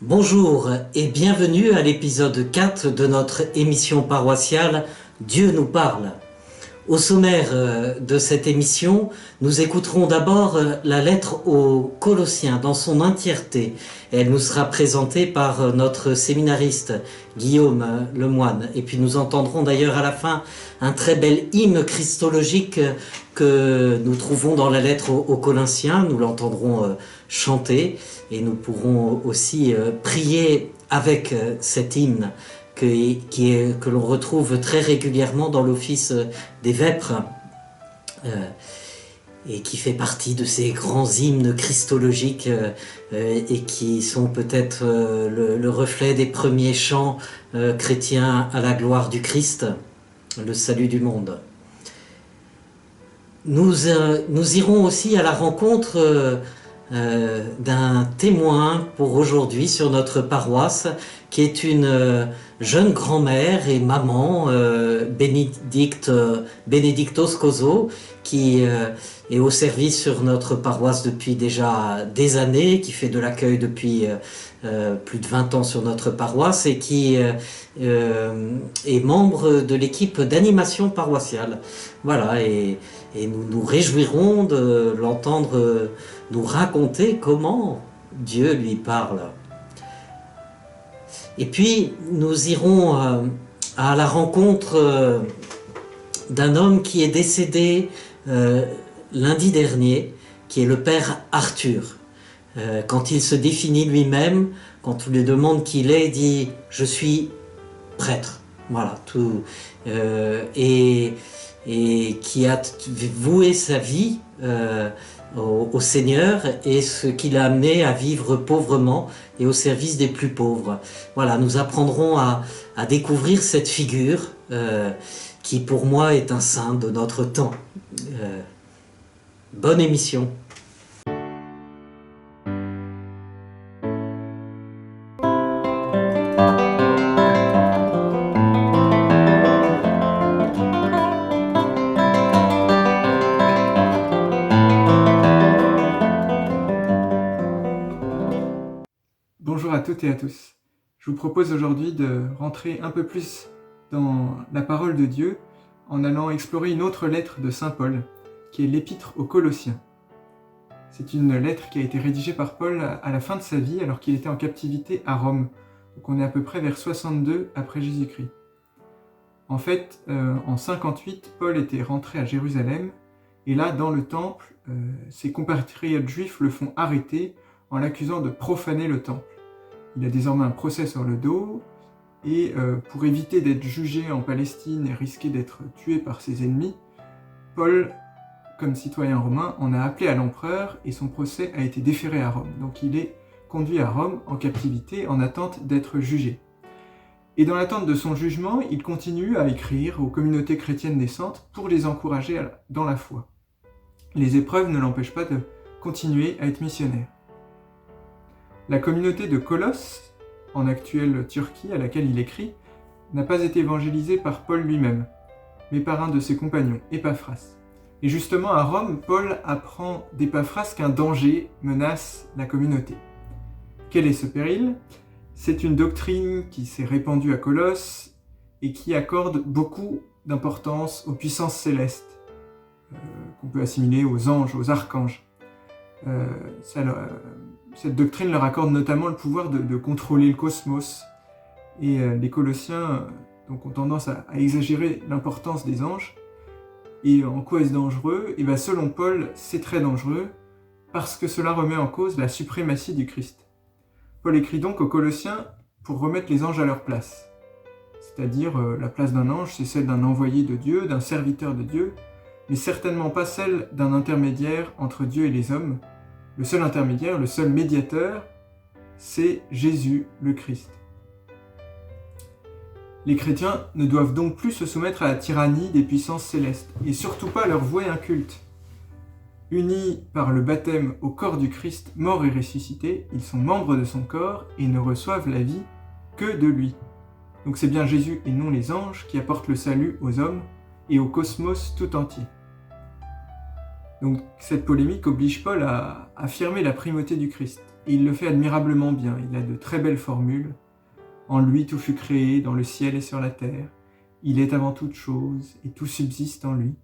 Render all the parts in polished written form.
Bonjour et bienvenue à l'épisode 4 de notre émission paroissiale Dieu nous parle. Au sommaire de cette émission, nous écouterons d'abord la lettre aux Colossiens dans son entièreté. Elle nous sera présentée par notre séminariste Guillaume Lemoine. Et puis nous entendrons d'ailleurs à la fin un très bel hymne christologique que nous trouvons dans la lettre aux Colossiens. Nous l'entendrons chanter et nous pourrons aussi prier avec cet hymne que l'on retrouve très régulièrement dans l'office des Vêpres et qui fait partie de ces grands hymnes christologiques et qui sont peut-être le reflet des premiers chants chrétiens à la gloire du Christ, le salut du monde. Nous irons aussi à la rencontre d'un témoin pour aujourd'hui sur notre paroisse, qui est une jeune grand-mère et maman, Benedicto Scoso, qui est au service sur notre paroisse depuis déjà des années, qui fait de l'accueil depuis plus de 20 ans sur notre paroisse et qui est membre de l'équipe d'animation paroissiale. Voilà, et nous nous réjouirons de l'entendre nous raconter comment Dieu lui parle. Et puis nous irons à la rencontre d'un homme qui est décédé lundi dernier, qui est le père Arthur. Quand il se définit lui-même, quand on lui demande qui il est, il dit « je suis prêtre ». Voilà, tout. Et qui a voué sa vie au Seigneur et ce qui l'a amené à vivre pauvrement et au service des plus pauvres. Voilà, nous apprendrons à découvrir cette figure qui pour moi est un saint de notre temps. Bonne émission. Bonjour à toutes et à tous. Je vous propose aujourd'hui de rentrer un peu plus dans la parole de Dieu en allant explorer une autre lettre de Saint Paul, qui est l'Épître aux Colossiens. C'est une lettre qui a été rédigée par Paul à la fin de sa vie alors qu'il était en captivité à Rome. Donc on est à peu près vers 62 après Jésus-Christ. En fait, en 58, Paul était rentré à Jérusalem et là, dans le temple, ses compatriotes juifs le font arrêter en l'accusant de profaner le temple. Il a désormais un procès sur le dos, et pour éviter d'être jugé en Palestine et risquer d'être tué par ses ennemis, Paul, comme citoyen romain, en a appelé à l'empereur et son procès a été déféré à Rome. Donc il est conduit à Rome en captivité en attente d'être jugé. Et dans l'attente de son jugement, il continue à écrire aux communautés chrétiennes naissantes pour les encourager dans la foi. Les épreuves ne l'empêchent pas de continuer à être missionnaire. La communauté de Colosse, en actuelle Turquie, à laquelle il écrit, n'a pas été évangélisée par Paul lui-même, mais par un de ses compagnons, Épaphras. Et justement, à Rome, Paul apprend d'Épaphras qu'un danger menace la communauté. Quel est ce péril ? C'est une doctrine qui s'est répandue à Colosse et qui accorde beaucoup d'importance aux puissances célestes, qu'on peut assimiler aux anges, aux archanges. Cette doctrine leur accorde notamment le pouvoir de contrôler le cosmos. Et les Colossiens donc, ont tendance à exagérer l'importance des anges. Et en quoi est-ce dangereux ? Et bien, selon Paul, c'est très dangereux parce que cela remet en cause la suprématie du Christ. Paul écrit donc aux Colossiens pour remettre les anges à leur place. C'est-à-dire, la place d'un ange, c'est celle d'un envoyé de Dieu, d'un serviteur de Dieu, mais certainement pas celle d'un intermédiaire entre Dieu et les hommes. Le seul intermédiaire, le seul médiateur, c'est Jésus, le Christ. Les chrétiens ne doivent donc plus se soumettre à la tyrannie des puissances célestes, et surtout pas leur vouer un culte. Unis par le baptême au corps du Christ, mort et ressuscité, ils sont membres de son corps et ne reçoivent la vie que de lui. Donc c'est bien Jésus et non les anges qui apportent le salut aux hommes et au cosmos tout entier. Donc cette polémique oblige Paul à affirmer la primauté du Christ. et il le fait admirablement bien. Il a de très belles formules. En lui tout fut créé, dans le ciel et sur la terre. Il est avant toute chose, et tout subsiste en lui.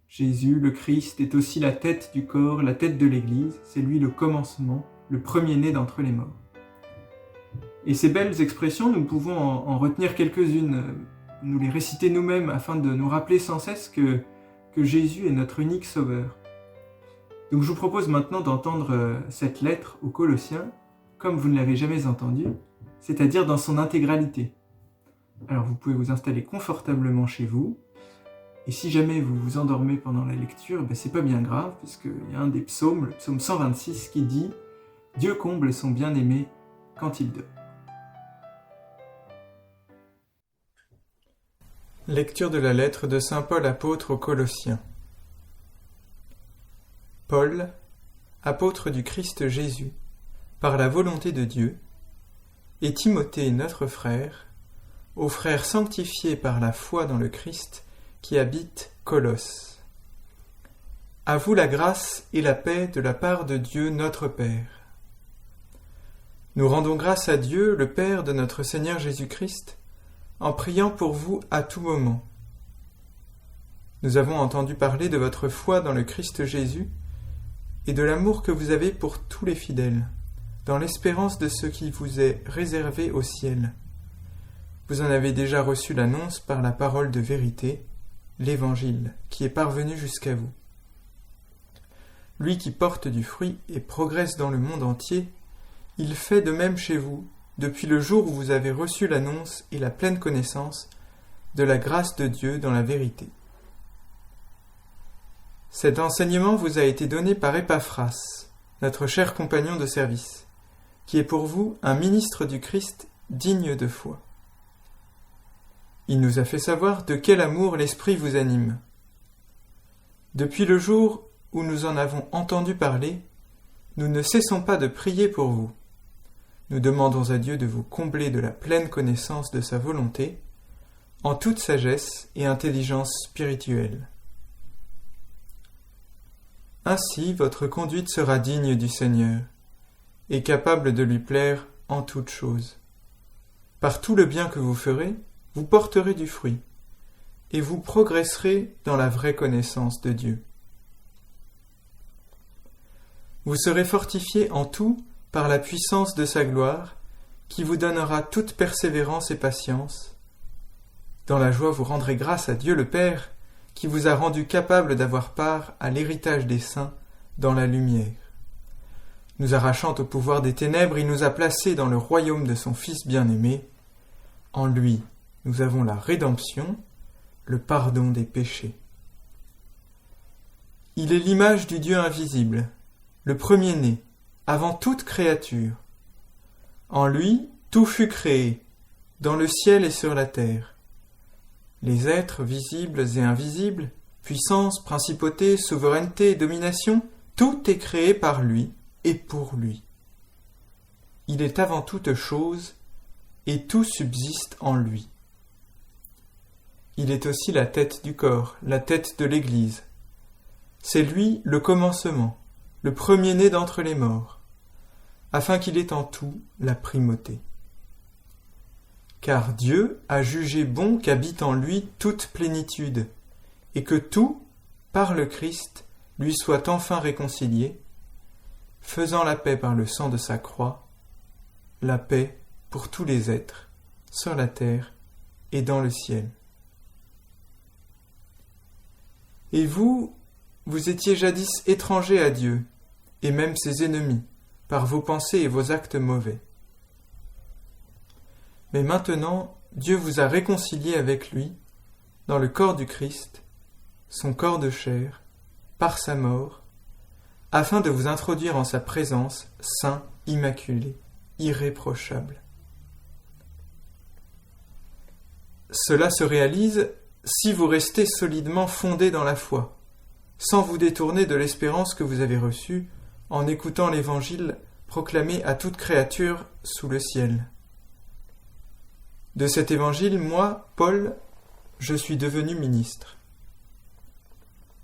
Jésus, le Christ, est aussi la tête du corps, la tête de l'Église. C'est lui le commencement, le premier-né d'entre les morts. Et ces belles expressions, nous pouvons en retenir quelques-unes, nous les réciter nous-mêmes afin de nous rappeler sans cesse que Jésus est notre unique sauveur. Donc je vous propose maintenant d'entendre cette lettre aux Colossiens, comme vous ne l'avez jamais entendue, c'est-à-dire dans son intégralité. Alors vous pouvez vous installer confortablement chez vous, et si jamais vous vous endormez pendant la lecture, c'est pas bien grave, puisqu'il y a un des psaumes, le psaume 126, qui dit « Dieu comble son bien-aimé quand il dort ». Lecture de la lettre de saint Paul apôtre aux Colossiens. Paul, apôtre du Christ Jésus, par la volonté de Dieu, et Timothée notre frère, aux frères sanctifiés par la foi dans le Christ, qui habitent Colosse. À vous la grâce et la paix de la part de Dieu notre Père. Nous rendons grâce à Dieu, le Père de notre Seigneur Jésus-Christ, en priant pour vous à tout moment. Nous avons entendu parler de votre foi dans le Christ Jésus et de l'amour que vous avez pour tous les fidèles, dans l'espérance de ce qui vous est réservé au ciel. Vous en avez déjà reçu l'annonce par la parole de vérité, l'Évangile, qui est parvenu jusqu'à vous. Lui qui porte du fruit et progresse dans le monde entier, il fait de même chez vous, depuis le jour où vous avez reçu l'annonce et la pleine connaissance de la grâce de Dieu dans la vérité. Cet enseignement vous a été donné par Épaphras, notre cher compagnon de service, qui est pour vous un ministre du Christ digne de foi. Il nous a fait savoir de quel amour l'Esprit vous anime. Depuis le jour où nous en avons entendu parler, nous ne cessons pas de prier pour vous. Nous demandons à Dieu de vous combler de la pleine connaissance de sa volonté, en toute sagesse et intelligence spirituelle. Ainsi, votre conduite sera digne du Seigneur, et capable de lui plaire en toutes choses. Par tout le bien que vous ferez, vous porterez du fruit, et vous progresserez dans la vraie connaissance de Dieu. Vous serez fortifiés en tout par la puissance de sa gloire, qui vous donnera toute persévérance et patience. Dans la joie, vous rendrez grâce à Dieu le Père, qui vous a rendu capable d'avoir part à l'héritage des saints dans la lumière. Nous arrachant au pouvoir des ténèbres, il nous a placés dans le royaume de son Fils bien-aimé. En lui, nous avons la rédemption, le pardon des péchés. Il est l'image du Dieu invisible, le premier-né, avant toute créature. En lui, tout fut créé, dans le ciel et sur la terre. Les êtres visibles et invisibles, puissance, principauté, souveraineté et domination, tout est créé par lui et pour lui. Il est avant toute chose, et tout subsiste en lui. Il est aussi la tête du corps, la tête de l'Église. C'est lui le commencement, le premier-né d'entre les morts, afin qu'il ait en tout la primauté. Car Dieu a jugé bon qu'habite en lui toute plénitude, et que tout, par le Christ, lui soit enfin réconcilié, faisant la paix par le sang de sa croix, la paix pour tous les êtres, sur la terre et dans le ciel. Et vous, vous étiez jadis étrangers à Dieu, et même ses ennemis, par vos pensées et vos actes mauvais. Mais maintenant, Dieu vous a réconciliés avec lui, dans le corps du Christ, son corps de chair, par sa mort, afin de vous introduire en sa présence, saint, immaculé, irréprochable. Cela se réalise si vous restez solidement fondés dans la foi, sans vous détourner de l'espérance que vous avez reçue en écoutant l'Évangile proclamé à toute créature sous le ciel. De cet Évangile, moi, Paul, je suis devenu ministre.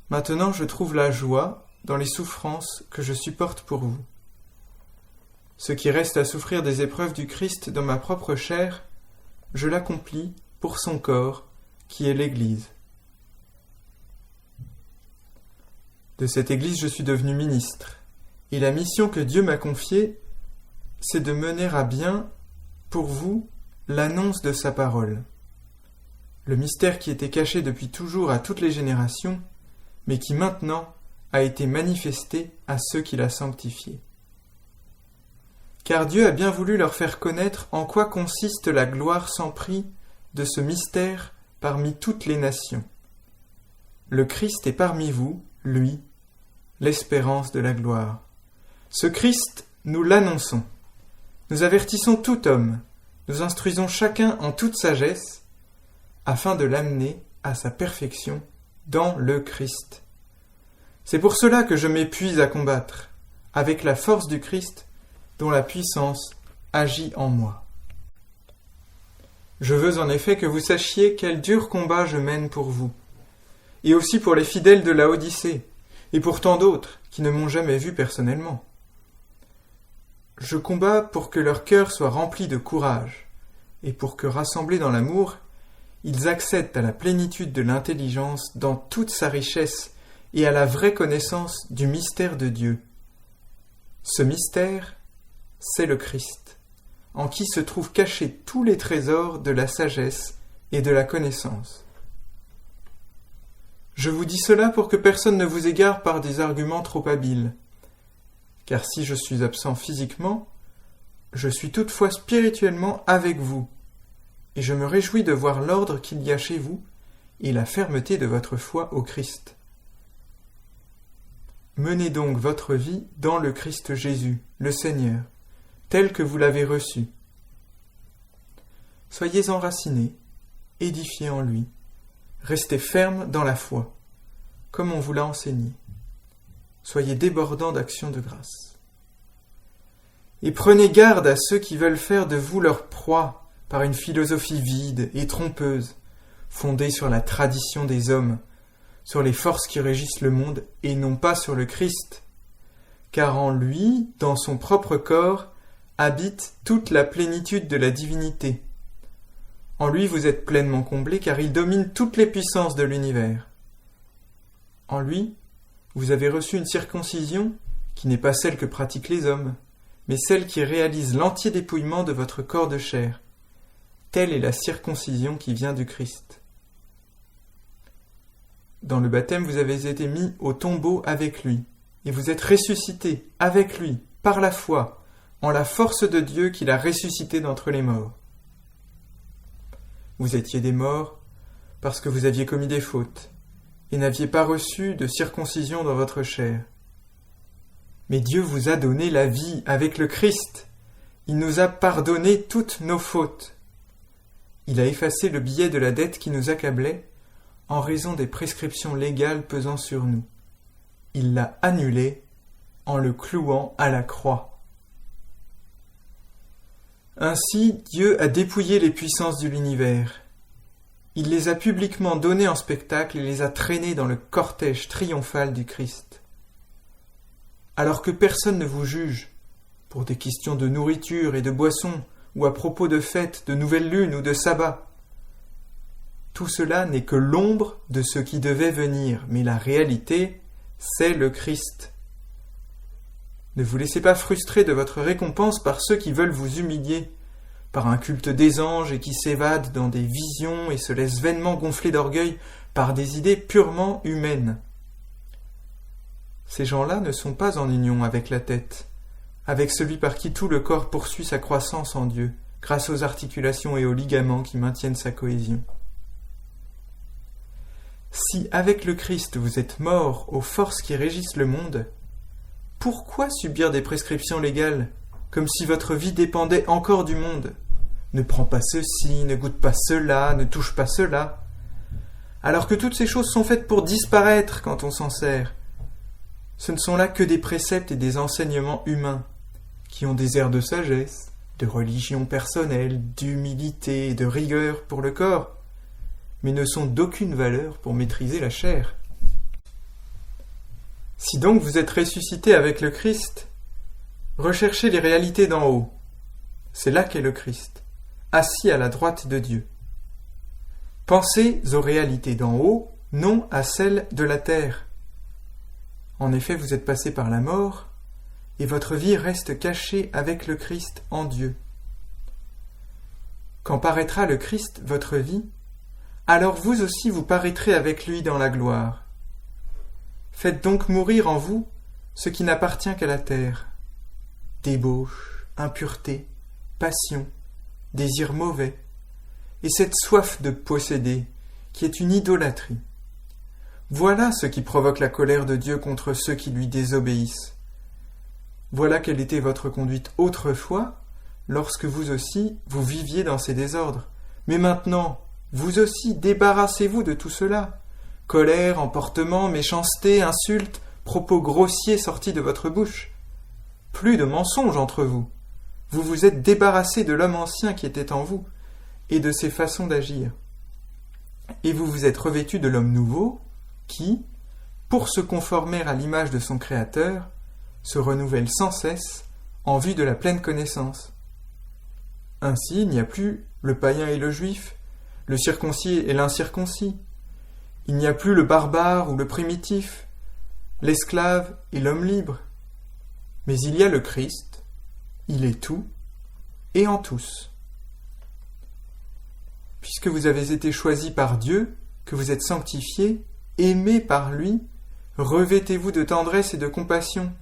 Maintenant, je trouve la joie dans les souffrances que je supporte pour vous. ce qui reste à souffrir des épreuves du Christ dans ma propre chair, je l'accomplis pour son corps, qui est l'Église. De cette Église, je suis devenu ministre, et la mission que Dieu m'a confiée, c'est de mener à bien, pour vous, l'annonce de sa parole. Le mystère qui était caché depuis toujours à toutes les générations, mais qui maintenant a été manifesté à ceux qui l'a sanctifié. Car Dieu a bien voulu leur faire connaître en quoi consiste la gloire sans prix de ce mystère parmi toutes les nations. Le Christ est parmi vous, lui, l'espérance de la gloire. Ce Christ, nous l'annonçons. Nous avertissons tout homme, nous instruisons chacun en toute sagesse, afin de l'amener à sa perfection dans le Christ. C'est pour cela que je m'épuise à combattre, avec la force du Christ, dont la puissance agit en moi. Je veux en effet que vous sachiez quel dur combat je mène pour vous, et aussi pour les fidèles de Laodicée, et pour tant d'autres qui ne m'ont jamais vu personnellement. Je combats pour que leur cœur soit rempli de courage, et pour que, rassemblés dans l'amour, ils accèdent à la plénitude de l'intelligence dans toute sa richesse et à la vraie connaissance du mystère de Dieu. Ce mystère, c'est le Christ, en qui se trouvent cachés tous les trésors de la sagesse et de la connaissance. Je vous dis cela pour que personne ne vous égare par des arguments trop habiles, car si je suis absent physiquement, je suis toutefois spirituellement avec vous, et je me réjouis de voir l'ordre qu'il y a chez vous et la fermeté de votre foi au Christ. Menez donc votre vie dans le Christ Jésus, le Seigneur, tel que vous l'avez reçu. Soyez enracinés, édifiés en lui, restez fermes dans la foi, comme on vous l'a enseigné. Soyez débordants d'actions de grâce. Et prenez garde à ceux qui veulent faire de vous leur proie par une philosophie vide et trompeuse, fondée sur la tradition des hommes, sur les forces qui régissent le monde et non pas sur le Christ, car en lui, dans son propre corps, habite toute la plénitude de la divinité. En lui vous êtes pleinement comblés car il domine toutes les puissances de l'univers. En lui, vous avez reçu une circoncision qui n'est pas celle que pratiquent les hommes, mais celle qui réalise l'entier dépouillement de votre corps de chair. Telle est la circoncision qui vient du Christ. Dans le baptême, vous avez été mis au tombeau avec lui, et vous êtes ressuscités avec lui, par la foi, en la force de Dieu qui l'a ressuscité d'entre les morts. Vous étiez des morts parce que vous aviez commis des fautes, et n'aviez pas reçu de circoncision dans votre chair. Mais Dieu vous a donné la vie avec le Christ. Il nous a pardonné toutes nos fautes. Il a effacé le billet de la dette qui nous accablait, en raison des prescriptions légales pesant sur nous. Il l'a annulé en le clouant à la croix. Ainsi, Dieu a dépouillé les puissances de l'univers. Il les a publiquement données en spectacle et les a traînées dans le cortège triomphal du Christ. Alors que personne ne vous juge, pour des questions de nourriture et de boisson, ou à propos de fêtes, de nouvelles lunes ou de sabbats, tout cela n'est que l'ombre de ce qui devait venir, mais la réalité, c'est le Christ. Ne vous laissez pas frustrer de votre récompense par ceux qui veulent vous humilier, par un culte des anges et qui s'évadent dans des visions et se laissent vainement gonfler d'orgueil par des idées purement humaines. Ces gens-là ne sont pas en union avec la tête, avec celui par qui tout le corps poursuit sa croissance en Dieu, grâce aux articulations et aux ligaments qui maintiennent sa cohésion. Si avec le Christ vous êtes morts aux forces qui régissent le monde, pourquoi subir des prescriptions légales, comme si votre vie dépendait encore du monde ? Ne prends pas ceci, ne goûte pas cela, ne touche pas cela. Alors que toutes ces choses sont faites pour disparaître quand on s'en sert. Ce ne sont là que des préceptes et des enseignements humains, qui ont des airs de sagesse, de religion personnelle, d'humilité et de rigueur pour le corps, mais ne sont d'aucune valeur pour maîtriser la chair. Si donc vous êtes ressuscité avec le Christ, Recherchez les réalités d'en haut. C'est là qu'est le Christ, assis à la droite de Dieu. Pensez aux réalités d'en haut, non à celles de la terre. En effet, vous êtes passé par la mort, et votre vie reste cachée avec le Christ en Dieu. Quand paraîtra le Christ, votre vie, alors vous aussi vous paraîtrez avec lui dans la gloire. Faites donc mourir en vous ce qui n'appartient qu'à la terre. Débauche, impureté, passion, désir mauvais, et cette soif de posséder, qui est une idolâtrie. Voilà ce qui provoque la colère de Dieu contre ceux qui lui désobéissent. Voilà quelle était votre conduite autrefois, lorsque vous aussi vous viviez dans ces désordres. Mais maintenant, vous aussi, débarrassez-vous de tout cela. Colère, emportement, méchanceté, insultes, propos grossiers sortis de votre bouche. Plus de mensonges entre vous. Vous vous êtes débarrassé de l'homme ancien qui était en vous, et de ses façons d'agir. Et vous vous êtes revêtu de l'homme nouveau, qui, pour se conformer à l'image de son Créateur, se renouvelle sans cesse en vue de la pleine connaissance. Ainsi, il n'y a plus le païen et le juif, le circoncis et l'incirconcis. Il n'y a plus le barbare ou le primitif, l'esclave et l'homme libre. Mais il y a le Christ, il est tout et en tous. Puisque vous avez été choisis par Dieu, que vous êtes sanctifiés, aimés par lui, revêtez-vous de tendresse et de compassion,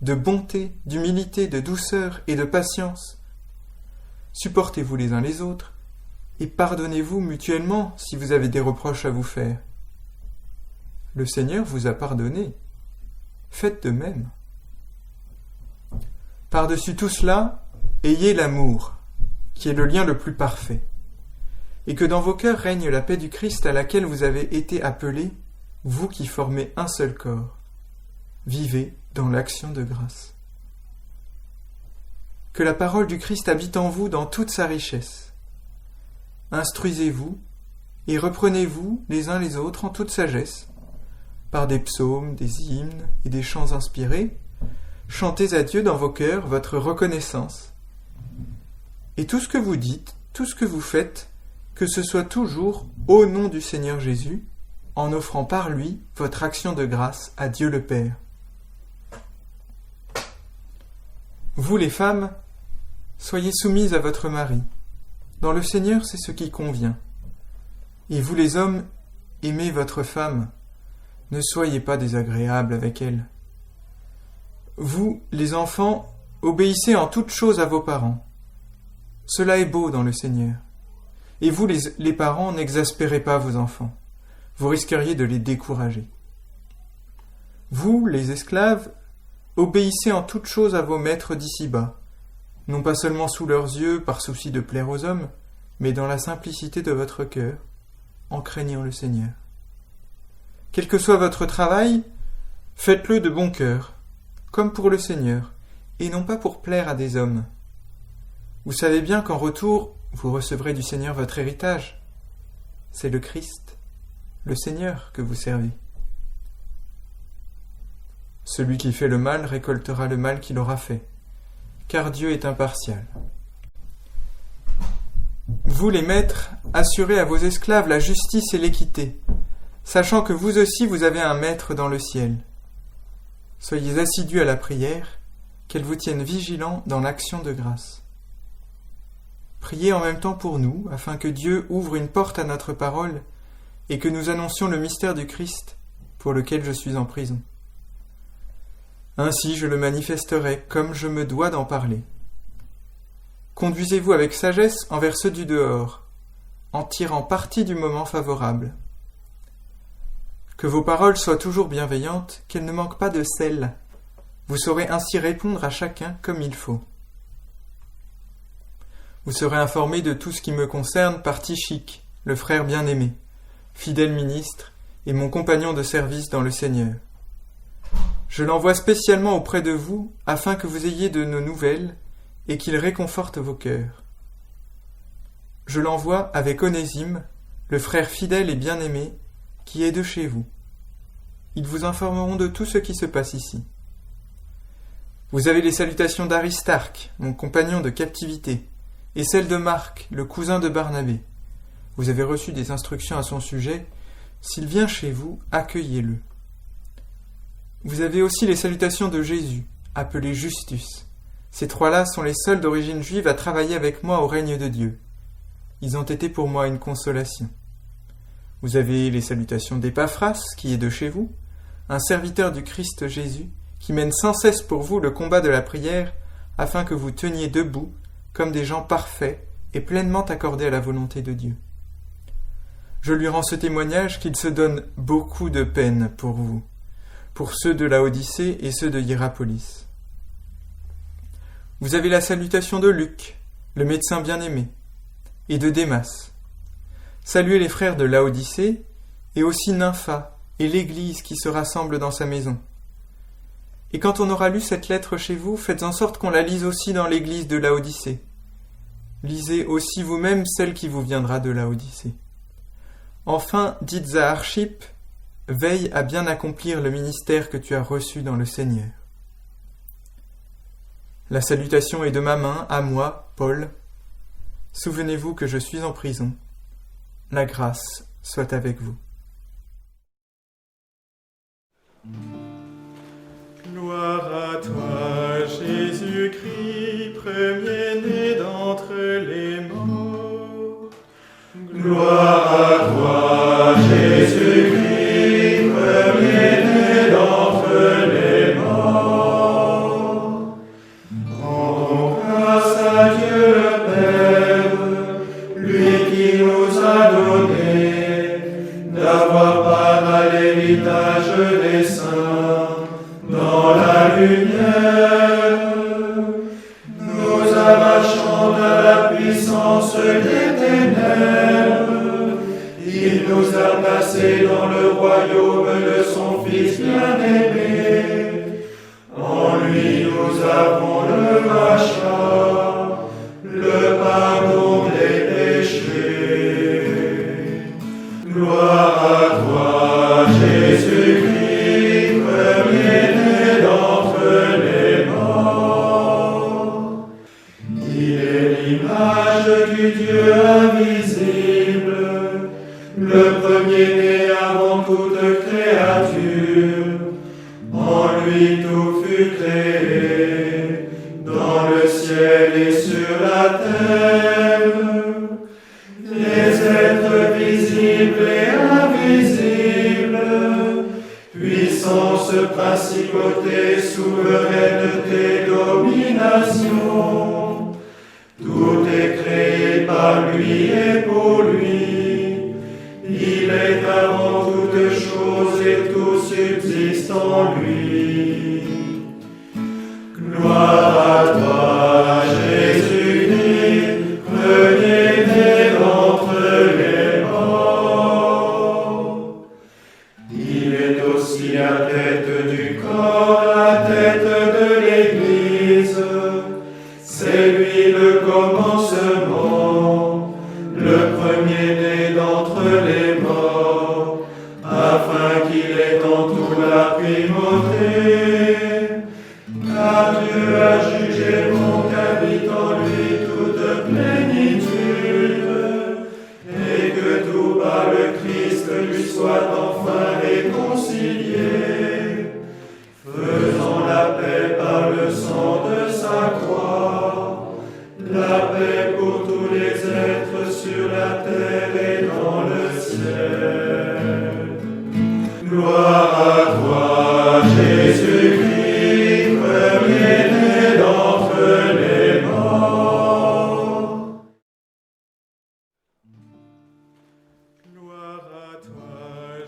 de bonté, d'humilité, de douceur et de patience. Supportez-vous les uns les autres, et pardonnez-vous mutuellement si vous avez des reproches à vous faire. Le Seigneur vous a pardonné. Faites de même. Par-dessus tout cela, ayez l'amour, qui est le lien le plus parfait, et que dans vos cœurs règne la paix du Christ à laquelle vous avez été appelés, vous qui formez un seul corps. Vivez dans l'action de grâce. Que la parole du Christ habite en vous dans toute sa richesse. Instruisez-vous et reprenez-vous les uns les autres en toute sagesse, par des psaumes, des hymnes et des chants inspirés. Chantez à Dieu dans vos cœurs votre reconnaissance. Et tout ce que vous dites, tout ce que vous faites, que ce soit toujours au nom du Seigneur Jésus, en offrant par lui votre action de grâce à Dieu le Père. Vous les femmes, soyez soumises à votre mari. Dans le Seigneur, c'est ce qui convient. Et vous les hommes, aimez votre femme. Ne soyez pas désagréables avec elle. Vous, les enfants, obéissez en toutes choses à vos parents. Cela est beau dans le Seigneur. Et vous, les parents, n'exaspérez pas vos enfants. Vous risqueriez de les décourager. Vous, les esclaves, obéissez en toutes choses à vos maîtres d'ici-bas, non pas seulement sous leurs yeux par souci de plaire aux hommes, mais dans la simplicité de votre cœur, en craignant le Seigneur. Quel que soit votre travail, faites-le de bon cœur, comme pour le Seigneur, et non pas pour plaire à des hommes. Vous savez bien qu'en retour, vous recevrez du Seigneur votre héritage. C'est le Christ, le Seigneur, que vous servez. Celui qui fait le mal récoltera le mal qu'il aura fait, car Dieu est impartial. Vous, les maîtres, assurez à vos esclaves la justice et l'équité, sachant que vous aussi vous avez un maître dans le ciel. Soyez assidus à la prière, qu'elle vous tienne vigilants dans l'action de grâce. Priez en même temps pour nous, afin que Dieu ouvre une porte à notre parole et que nous annoncions le mystère du Christ, pour lequel je suis en prison. Ainsi je le manifesterai comme je me dois d'en parler. Conduisez-vous avec sagesse envers ceux du dehors, en tirant parti du moment favorable. Que vos paroles soient toujours bienveillantes, qu'elles ne manquent pas de sel. Vous saurez ainsi répondre à chacun comme il faut. Vous serez informés de tout ce qui me concerne par Tychik, le frère bien-aimé, fidèle ministre et mon compagnon de service dans le Seigneur. Je l'envoie spécialement auprès de vous, afin que vous ayez de nos nouvelles et qu'il réconforte vos cœurs. Je l'envoie avec Onésime, le frère fidèle et bien-aimé, qui est de chez vous. Ils vous informeront de tout ce qui se passe ici. Vous avez les salutations d'Aristarque, mon compagnon de captivité, et celles de Marc, le cousin de Barnabé. Vous avez reçu des instructions à son sujet. S'il vient chez vous, accueillez-le. Vous avez aussi les salutations de Jésus, appelé Justus. Ces trois-là sont les seuls d'origine juive à travailler avec moi au règne de Dieu. Ils ont été pour moi une consolation. Vous avez les salutations d'Épaphras, qui est de chez vous, un serviteur du Christ Jésus, qui mène sans cesse pour vous le combat de la prière, afin que vous teniez debout, comme des gens parfaits et pleinement accordés à la volonté de Dieu. Je lui rends ce témoignage qu'il se donne beaucoup de peine pour vous, pour ceux de Laodicée et ceux de Hiérapolis. Vous avez la salutation de Luc, le médecin bien-aimé, et de Démas. Saluez les frères de Laodicée, et aussi Nympha, et l'Église qui se rassemble dans sa maison. Et quand on aura lu cette lettre chez vous, faites en sorte qu'on la lise aussi dans l'Église de Laodicée. Lisez aussi vous-même celle qui vous viendra de Laodicée. Enfin, dites à Archippe, veille à bien accomplir le ministère que tu as reçu dans le Seigneur. La salutation est de ma main, à moi, Paul. Souvenez-vous que je suis en prison. La grâce soit avec vous. Gloire à toi, Jésus-Christ, premier-né d'entre les morts. Gloire à toi, Jésus-Christ, premier-né d'entre les morts. Rendons grâce à Dieu le Père, lui qui nous a donné d'avoir part à l'héritage des saints. Dans la lumière, nous arrachons de la puissance des ténèbres. Il nous a placés dans le royaume de son Fils bien-aimé. En lui nous avons le rachat, le pardon des péchés. Gloire à toi, Jésus-Christ, premier-né d'entre les morts. Il est l'image du Dieu invisible, le premier-né avant toute créature. En lui tout fut créé, dans le ciel et sur la terre. Les êtres visibles et invisibles, puissance, principauté, souveraineté, domination. Tout est créé par lui et pour lui. Il est avant toutes choses et tout subsiste en lui. Gloire à toi, Jésus-Christ, premier-né d'entre les morts. Il est aussi la tête du corps, la tête de l'Église. C'est lui le commencement, le premier-né d'entre les morts, afin qu'il ait en tout la primauté. Car Dieu a jugé bon qu'habite en lui toute plénitude, et que tout par le Christ lui soit enfin réconcilié, faisant la paix par le sang de sa croix, la paix pour tous les êtres sur la terre et dans le ciel. Gloire à toi, Jésus-Christ, premier-né d'entre les morts. Gloire à toi,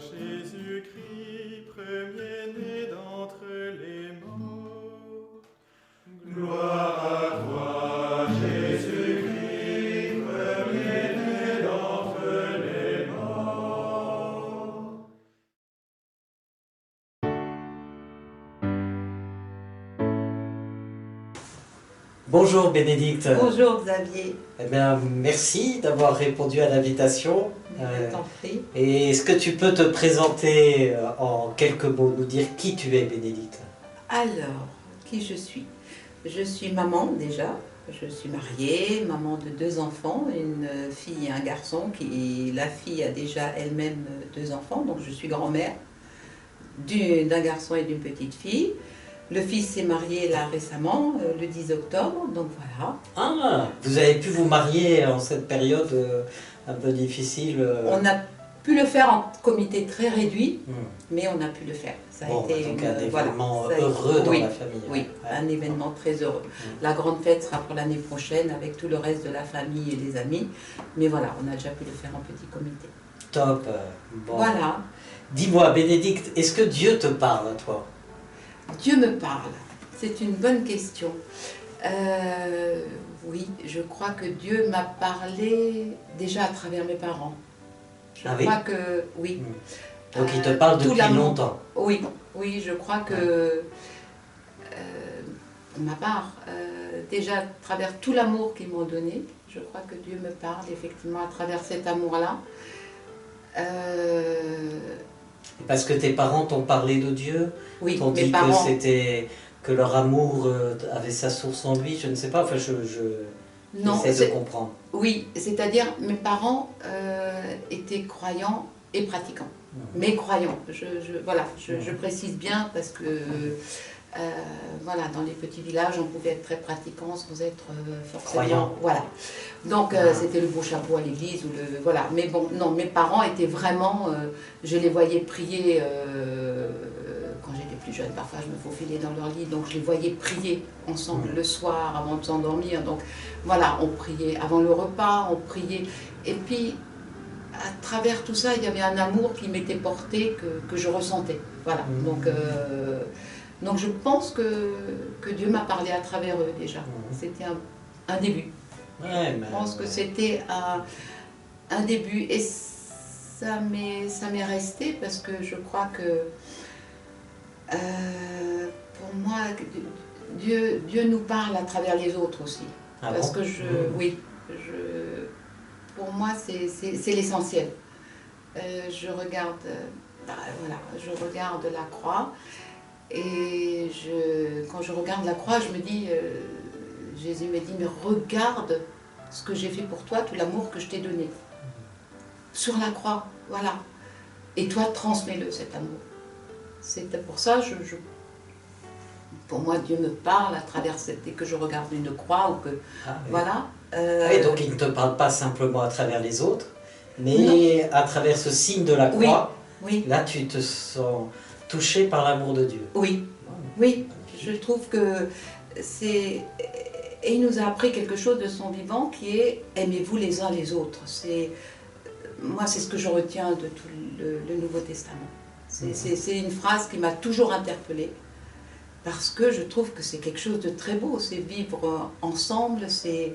Jésus-Christ, premier-né d'entre les morts. Gloire à toi, Jésus-Christ, premier-né d'entre les morts. Bonjour Bénédicte. Bonjour Xavier, Eh bien, merci d'avoir répondu à l'invitation. je t'en prie. Et est-ce que tu peux te présenter en quelques mots, nous dire qui tu es, Bénédicte? Alors, qui je suis. Je suis maman déjà, je suis mariée, maman de 2 enfants, une fille et un garçon. La fille a déjà elle-même 2 enfants, donc je suis grand-mère d'un garçon et d'une petite fille. Le fils s'est marié là récemment, le 10 octobre, donc voilà. Ah, vous avez pu vous marier en cette période un peu difficile. On a pu le faire en comité très réduit, Hmm. mais on a pu le faire. Ça a Bon, été donc un événement ça a été- heureux dans oui, la famille. oui, Ouais. un événement très heureux. La grande fête sera pour l'année prochaine avec tout le reste de la famille et des amis. Mais voilà, on a déjà pu le faire en petit comité. Top. Bon. Voilà, Dis-moi, Bénédicte, est-ce que Dieu te parle à toi? Dieu me parle. C'est une bonne question. Oui, je crois que Dieu m'a parlé déjà à travers mes parents. Je Ah oui? crois que oui. Donc il te parle tout depuis l'amour. longtemps. Oui, oui, je crois que pour ma part, déjà à travers tout l'amour qu'ils m'ont donné, je crois que Dieu me parle effectivement à travers cet amour-là. Parce que tes parents t'ont parlé de Dieu, Oui, t'ont mes dit parents. que leur amour avait sa source en lui, je ne sais pas, enfin Non, j'essaie de comprendre. oui, c'est-à-dire mes parents étaient croyants et pratiquants. Mais croyants, je précise bien parce que voilà, dans les petits villages, on pouvait être très pratiquant sans être forcément. Croyant. Voilà. Donc c'était le beau chapeau à l'église ou le voilà. Mais bon, non, mes parents étaient vraiment. Je les voyais prier quand j'étais plus jeune. Parfois, je me faufilais dans leur lit, donc je les voyais prier ensemble le soir avant de s'endormir. Donc voilà, on priait avant le repas, on priait. Et puis à travers tout ça, il y avait un amour qui m'était porté que je ressentais. Voilà. Donc je pense que Dieu m'a parlé à travers eux déjà. C'était un début. Ouais, Je pense que c'était un début. Et ça m'est resté parce que je crois que pour moi, Dieu nous parle à travers les autres aussi. Ah Parce bon? que pour moi, c'est l'essentiel. Je regarde la croix. Et quand je regarde la croix, je me dis, Jésus me dit, mais regarde ce que j'ai fait pour toi, tout l'amour que je t'ai donné. Sur la croix, voilà. Et toi, transmets-le, cet amour. C'est pour ça, pour moi, Dieu me parle à travers dès que je regarde une croix, ou que, voilà. Et donc il ne te parle pas simplement à travers les autres, mais à travers ce signe de la croix, oui. Là tu te sens touché par l'amour de Dieu. Oui, oui, je trouve que c'est... Et il nous a appris quelque chose de son vivant qui est « aimez-vous les uns les autres ». Moi, c'est ce que je retiens de tout le Nouveau Testament. C'est une phrase qui m'a toujours interpellée parce que je trouve que c'est quelque chose de très beau. C'est vivre ensemble, c'est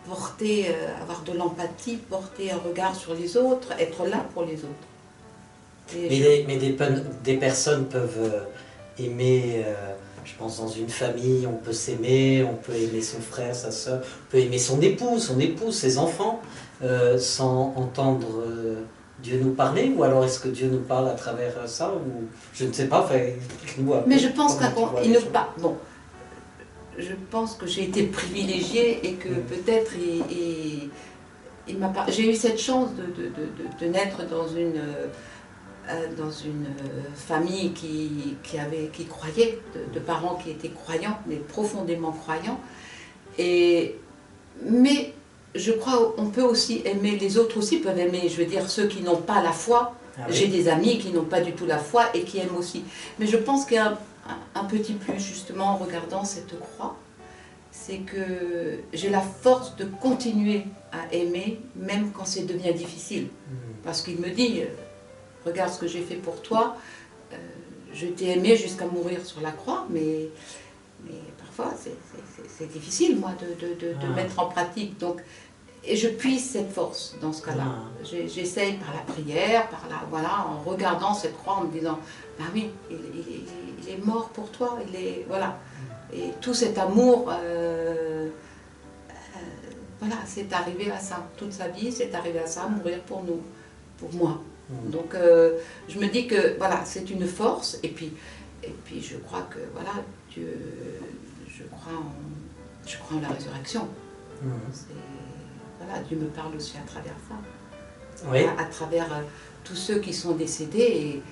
porter, avoir de l'empathie, porter un regard sur les autres, être là pour les autres. Mais des personnes peuvent aimer, je pense dans une famille, on peut s'aimer, on peut aimer son frère, sa soeur, on peut aimer son épouse, ses enfants, sans entendre Dieu nous parler, ou alors est-ce que Dieu nous parle à travers ça, ou je ne sais pas, enfin, explique-nous un peu. Mais je pense qu'il ne parle... Bon, je pense que j'ai été privilégiée et que peut-être il m'a pas... J'ai eu cette chance de naître dans une famille qui croyait, de parents qui étaient croyants, mais profondément croyants. Mais je crois qu'on peut aussi aimer, les autres aussi peuvent aimer, je veux dire, ceux qui n'ont pas la foi. Ah oui. J'ai des amis qui n'ont pas du tout la foi et qui aiment aussi. Mais je pense qu'il y a un petit plus, justement, en regardant cette croix, c'est que j'ai la force de continuer à aimer, même quand ça devient difficile. Parce qu'il me dit... Regarde ce que j'ai fait pour toi, je t'ai aimé jusqu'à mourir sur la croix, mais parfois c'est difficile, moi, de mettre en pratique. Donc, et je puise cette force dans ce cas-là. J'essaye par la prière, voilà, en regardant cette croix, en me disant, bah oui, il est mort pour toi, voilà. Et tout cet amour, voilà, c'est arrivé à ça. Toute sa vie, c'est arrivé à ça, mourir pour nous, pour moi. Donc je me dis que voilà, c'est une force, et puis puis je crois que voilà, Dieu, je crois en la résurrection. Voilà, Dieu me parle aussi à travers ça. Oui. À travers tous ceux qui sont décédés et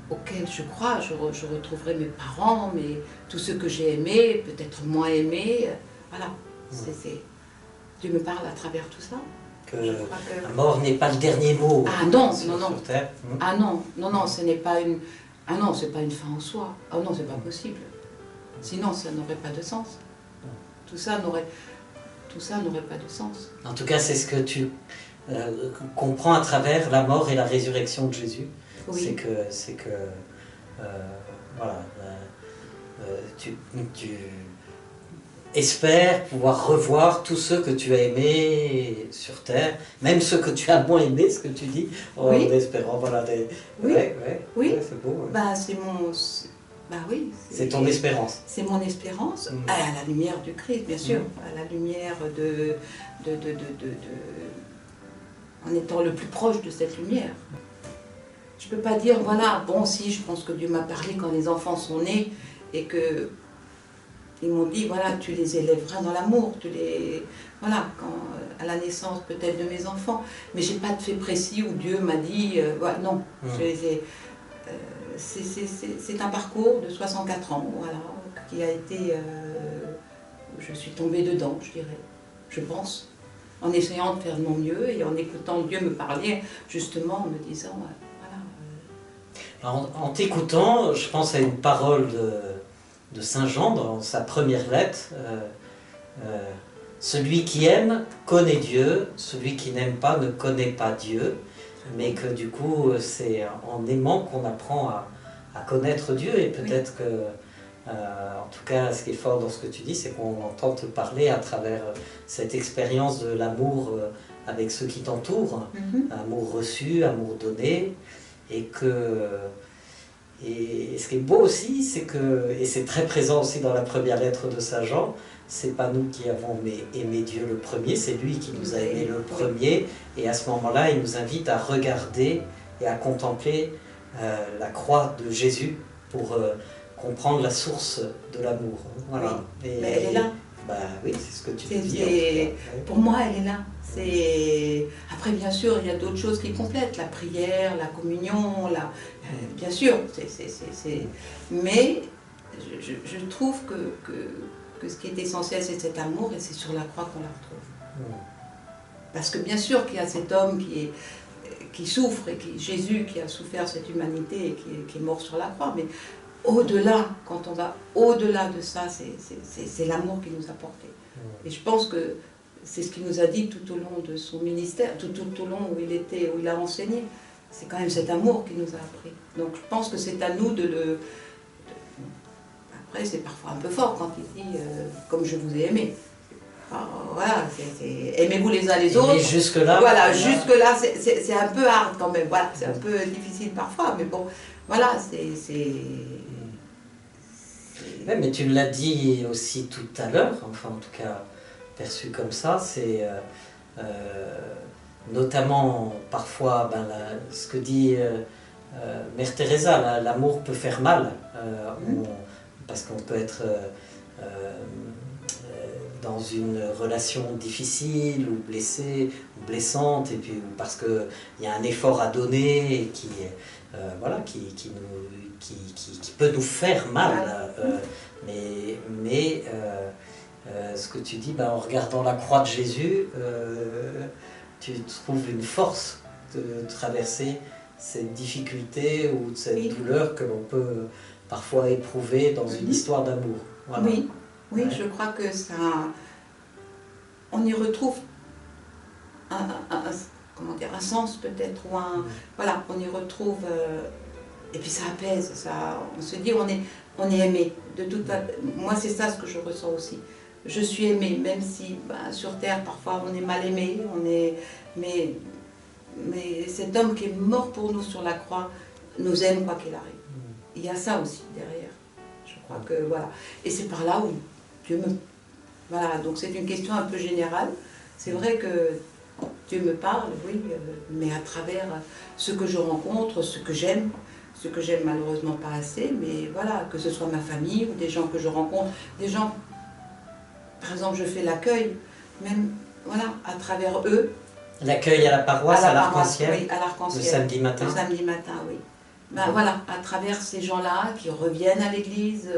auxquels je crois, je retrouverai mes parents, tous ceux que j'ai aimés, peut-être moins aimés. Voilà, Dieu me parle à travers tout ça. Que la mort n'est pas le dernier mot. Ah non, sur terre. Ah non, ce n'est pas une... Ah non, c'est pas une fin en soi. Ah non, c'est pas possible. Sinon, ça n'aurait pas de sens. Tout ça n'aurait pas de sens. En tout cas, c'est ce que tu comprends à travers la mort et la résurrection de Jésus. Oui. C'est que voilà, tu espères pouvoir revoir tous ceux que tu as aimés sur terre, même ceux que tu as moins aimés, ce que tu dis, en espérant, voilà, oui. Ouais, c'est beau. Ouais. Bah, c'est mon... Bah oui. C'est ton espérance. C'est mon espérance, à la lumière du Christ, bien sûr, à la lumière en étant le plus proche de cette lumière. Je peux pas dire, voilà, bon, si, je pense que Dieu m'a parlé quand les enfants sont nés et que ils m'ont dit, voilà, tu les élèveras dans l'amour, voilà, à la naissance peut-être de mes enfants. Mais j'ai pas de fait précis où Dieu m'a dit, voilà, non, je les ai... c'est un parcours de 64 ans, voilà, qui a été... je suis tombée dedans, je dirais, je pense, en essayant de faire de mon mieux et en écoutant Dieu me parler, justement, en me disant, voilà. En t'écoutant, je pense à une parole de Saint Jean dans sa première lettre. Celui qui aime connaît Dieu, celui qui n'aime pas ne connaît pas Dieu. Mais que du coup, c'est en aimant qu'on apprend à connaître Dieu. Et peut-être que, en tout cas, ce qui est fort dans ce que tu dis, c'est qu'on entend te parler à travers cette expérience de l'amour avec ceux qui t'entourent, amour reçu, amour donné. Et ce qui est beau aussi, c'est que, et c'est très présent aussi dans la première lettre de Saint Jean, c'est pas nous qui avons aimé Dieu le premier, c'est lui qui nous a aimé le premier. Et à ce moment-là, il nous invite à regarder et à contempler la croix de Jésus pour comprendre la source de l'amour. Voilà. Oui. Mais elle est là. Bah oui, c'est ce que tu dis. Pour moi, elle est là. Après, bien sûr, il y a d'autres choses qui complètent, la prière, la communion, bien sûr. Mais je trouve que ce qui est essentiel, c'est cet amour, et c'est sur la croix qu'on la retrouve. Parce que bien sûr qu'il y a cet homme qui souffre, et Jésus qui a souffert cette humanité et qui est mort sur la croix, mais au-delà, quand on va au-delà de ça, c'est l'amour qui nous a portés. Et je pense que c'est ce qu'il nous a dit tout au long de son ministère, tout au long où il a enseigné. C'est quand même cet amour qui nous a appris. Donc je pense que c'est à nous de le... Après, c'est parfois un peu fort quand il dit « comme je vous ai aimé ». Voilà, aimez-vous les uns les autres. Et jusque-là, voilà, jusque-là, c'est un peu hard quand même. Voilà, c'est un peu difficile parfois, mais bon, voilà, Ouais, mais tu l'as dit aussi tout à l'heure, enfin en tout cas perçu comme ça, c'est notamment parfois ce que dit Mère Teresa, l'amour peut faire mal, parce qu'on peut être dans une relation difficile ou blessée ou blessante, et puis parce qu'il y a un effort à donner et qui peut nous faire mal. Mais ce que tu dis, en regardant la croix de Jésus, tu trouves une force de traverser cette difficulté ou cette douleur que l'on peut parfois éprouver dans une histoire d'amour. Voilà. Oui, je crois que ça... On y retrouve un sens peut-être, ou voilà, on y retrouve... et puis ça apaise, on se dit on est aimé. Moi c'est ça ce que je ressens aussi. Je suis aimée, même si sur terre parfois on est mal aimé, mais cet homme qui est mort pour nous sur la croix nous aime quoi qu'il arrive. Il y a ça aussi derrière. Je crois que voilà. Et c'est par là où Dieu me... Voilà, donc c'est une question un peu générale. C'est vrai que Dieu me parle, oui, mais à travers ce que je rencontre, ce que j'aime, ce que j'aime malheureusement pas assez, mais voilà, que ce soit ma famille ou des gens que je rencontre, des gens, par exemple, je fais l'accueil, même, voilà, à travers eux. L'accueil à la paroisse, à l'Arc-en-Ciel, oui, à l'Arc-en-Ciel. le samedi matin. Le samedi matin, oui. Ben, voilà, à travers ces gens-là qui reviennent à l'église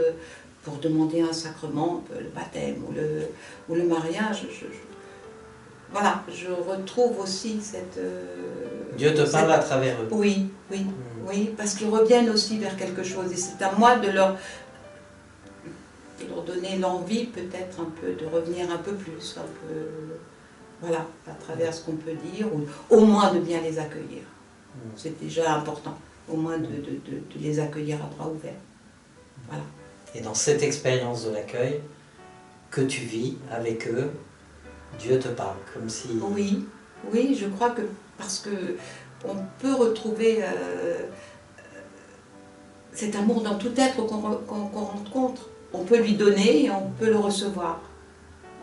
pour demander un sacrement, le baptême ou le mariage, voilà, je retrouve aussi cette... Dieu te parle à travers eux. Oui, oui, oui, parce qu'ils reviennent aussi vers quelque chose. Et c'est à moi de leur donner l'envie peut-être un peu, de revenir un peu plus, un peu, voilà, à travers ce qu'on peut dire, ou au moins de bien les accueillir. C'est déjà important, au moins de les accueillir à bras ouverts. Voilà. Et dans cette expérience de l'accueil que tu vis avec eux, Dieu te parle, comme si... Oui, oui, je crois que parce que on peut retrouver cet amour dans tout être qu'on rencontre. On peut lui donner et on peut le recevoir.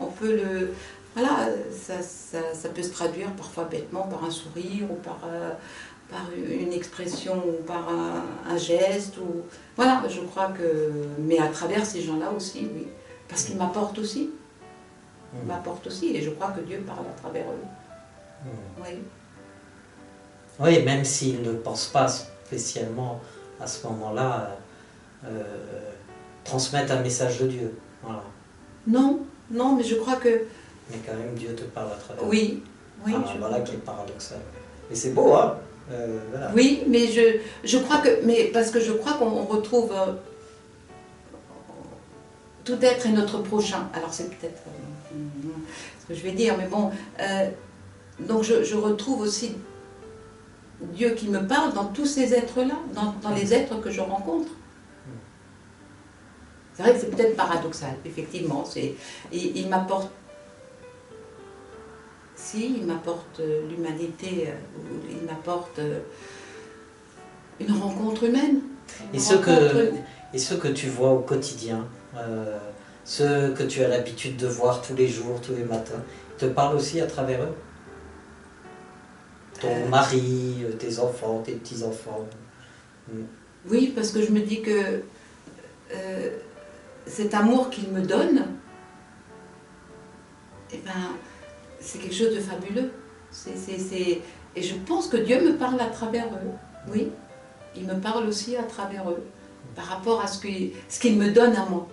On peut le... Voilà, ça peut se traduire parfois bêtement par un sourire ou par une expression ou par un geste. Ou... Voilà, je crois que... Mais à travers ces gens-là aussi, oui. Parce qu'ils m'apportent aussi. Ils m'apportent aussi et je crois que Dieu parle à travers eux. Oui. Oui, même s'ils ne pensent pas spécialement à ce moment-là transmettre un message de Dieu. Voilà. Non, non, mais je crois que... Mais quand même, Dieu te parle à travers. Oui, oui. Voilà qui est paradoxal. Mais c'est beau, hein voilà. Oui, mais je crois que... Mais parce que je crois qu'on retrouve... tout être est notre prochain. Alors c'est peut-être ce que je vais dire, mais bon... donc je retrouve aussi Dieu qui me parle dans tous ces êtres-là, dans les êtres que je rencontre. C'est vrai que c'est peut-être paradoxal, effectivement. Il m'apporte... Si, il m'apporte l'humanité, il m'apporte une rencontre humaine. Et ceux que tu vois au quotidien, ceux que tu as l'habitude de voir tous les jours, tous les matins, te parlent aussi à travers eux? Ton mari, tes enfants, tes petits-enfants. Oui, parce que je me dis que cet amour qu'il me donne, eh ben, c'est quelque chose de fabuleux. Et je pense que Dieu me parle à travers eux. Oui, il me parle aussi à travers eux, par rapport à ce qu'il me donne à moi.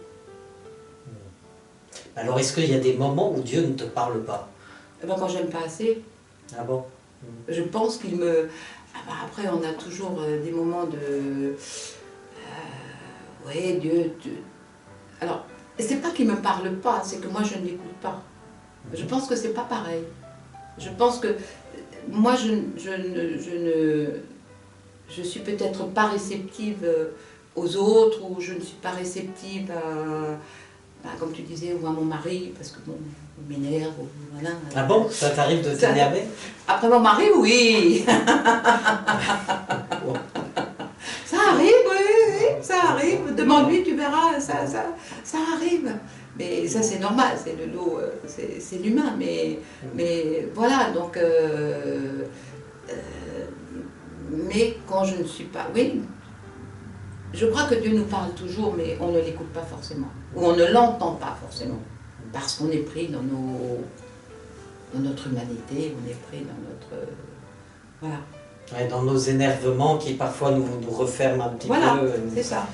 Alors, est-ce qu'il y a des moments où Dieu ne te parle pas? Eh ben, quand j'aime pas assez. Ah bon? Je pense qu'il me... Après, on a toujours des moments de... oui, Dieu... Alors, c'est pas qu'il me parle pas, c'est que moi, je ne l'écoute pas. Je pense que c'est pas pareil. Je pense que moi, je suis peut-être pas réceptive aux autres, ou je ne suis pas réceptive à, comme tu disais, ou à mon mari, parce que bon, il m'énerve, voilà. Ah bon? Ça t'arrive de t'énerver? Après mon mari, oui. Ça arrive, oui, ça arrive. Demande-lui, tu verras, ça arrive. Mais ça, c'est normal, c'est le lot, c'est l'humain. Mais voilà, donc... mais quand je ne suis pas... Oui, je crois que Dieu nous parle toujours, mais on ne l'écoute pas forcément. Ou on ne l'entend pas forcément. Parce qu'on est pris dans notre humanité, on est pris dans notre... voilà. Ouais, dans nos énervements qui parfois nous referment un petit peu. Voilà, c'est ça.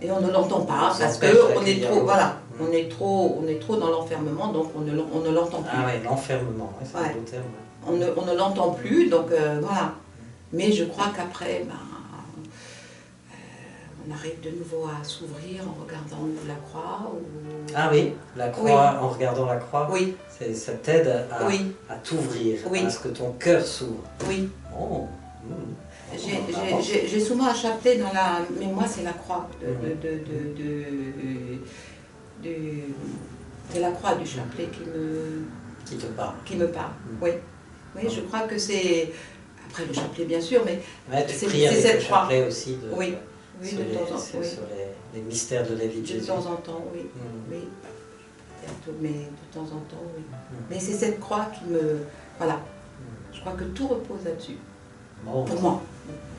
Et on ne l'entend pas parce qu'on est trop... Voilà, on est trop dans l'enfermement, donc on ne l'entend plus. Ah ouais, l'enfermement, ouais, c'est un beau terme. Ouais. On ne l'entend plus, donc voilà. Mais je crois qu'après, on arrive de nouveau à s'ouvrir en regardant la croix. Ou... Ah oui, la croix, oui. En regardant la croix, oui. Ça t'aide oui. à t'ouvrir, oui. à ce que ton cœur s'ouvre. Oui. Oh. J'ai souvent un chapelet dans la... Mais moi, c'est la croix c'est la croix du chapelet qui te parle. Qui me parle, oui. Oui, je crois que c'est... Après le chapelet, bien sûr, mais... Ouais, tu pries avec le chapelet aussi de... Oui. Oui, de temps en temps. Oui. Sur les mystères de la vie de Jésus. De temps en temps, oui. Oui. Mais de temps en temps, oui. Mais c'est cette croix qui me... Voilà. Je crois que tout repose là-dessus. Bon. Pour moi.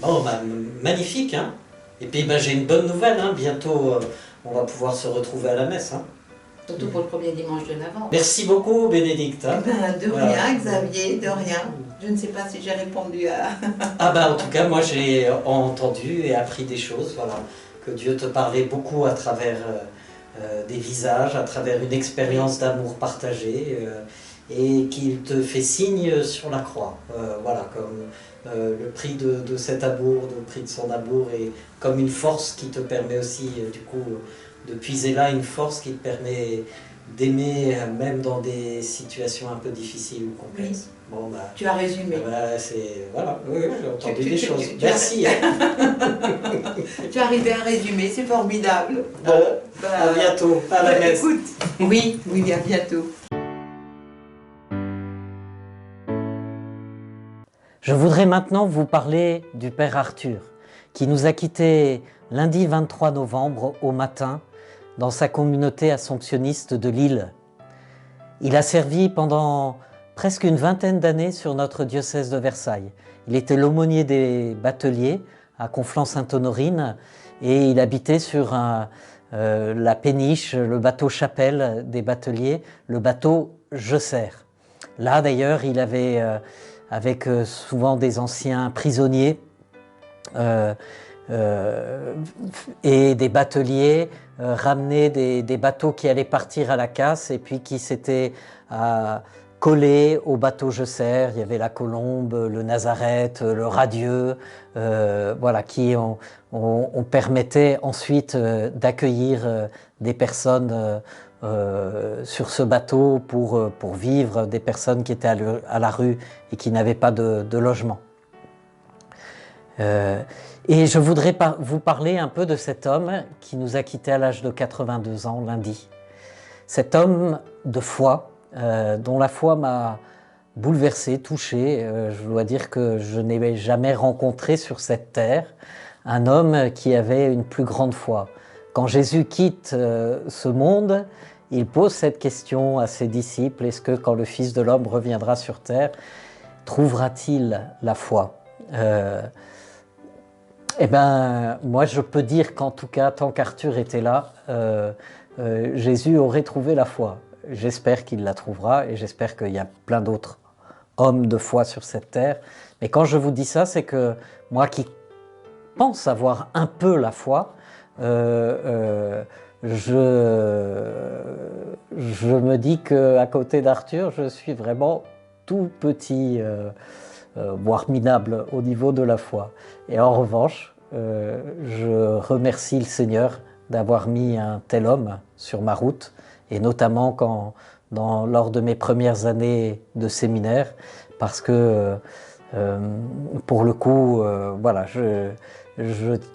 Bon, bah, magnifique, hein. Et puis j'ai une bonne nouvelle, hein. Bientôt on va pouvoir se retrouver à la messe. Hein. Surtout pour le premier dimanche de l'Avent. Merci beaucoup Bénédicte. Hein. De rien Xavier, de rien. Je ne sais pas si j'ai répondu à... Ah bah en tout cas moi j'ai entendu et appris des choses, voilà. Que Dieu te parlait beaucoup à travers des visages, à travers une expérience d'amour partagée et qu'il te fait signe sur la croix. Voilà, comme le prix de cet amour, le prix de son amour et comme une force qui te permet aussi du coup de puiser là une force qui te permet d'aimer même dans des situations un peu difficiles ou complexes. Oui. Bon, bah, tu as résumé. Bah, voilà, oui, j'ai entendu des choses. Merci. Tu es arrivé à résumer, c'est formidable. Bon, à bientôt, à la messe. Écoute, oui, à bientôt. Je voudrais maintenant vous parler du Père Arthur, qui nous a quittés lundi 23 novembre au matin dans sa communauté assomptionniste de Lille. Il a servi pendant presque une vingtaine d'années sur notre diocèse de Versailles. Il était l'aumônier des bateliers à Conflans-Sainte-Honorine et il habitait sur la péniche, le bateau chapelle des bateliers, le bateau Je Sers. Là d'ailleurs, il avait, avec souvent des anciens prisonniers et des bateliers, ramené des bateaux qui allaient partir à la casse et puis qui s'étaient collés au bateau Je Sers. Il y avait la Colombe, le Nazareth, le Radieux, voilà, qui on permettait ensuite d'accueillir des personnes sur ce bateau pour vivre, des personnes qui étaient à la rue et qui n'avaient pas de logement. Et je voudrais vous parler un peu de cet homme qui nous a quittés à l'âge de 82 ans lundi. Cet homme de foi, dont la foi m'a bouleversé, touché. Je dois dire que je n'ai jamais rencontré sur cette terre un homme qui avait une plus grande foi. Quand Jésus quitte ce monde, il pose cette question à ses disciples: est-ce que quand le Fils de l'homme reviendra sur terre, trouvera-t-il la foi ? Eh bien, moi je peux dire qu'en tout cas, tant qu'Arthur était là, Jésus aurait trouvé la foi. J'espère qu'il la trouvera et j'espère qu'il y a plein d'autres hommes de foi sur cette terre. Mais quand je vous dis ça, c'est que moi qui pense avoir un peu la foi, je me dis qu'à côté d'Arthur, je suis vraiment tout petit, voire minable au niveau de la foi. Et en revanche, je remercie le Seigneur d'avoir mis un tel homme sur ma route, et notamment lors de mes premières années de séminaire, parce que pour le coup, voilà,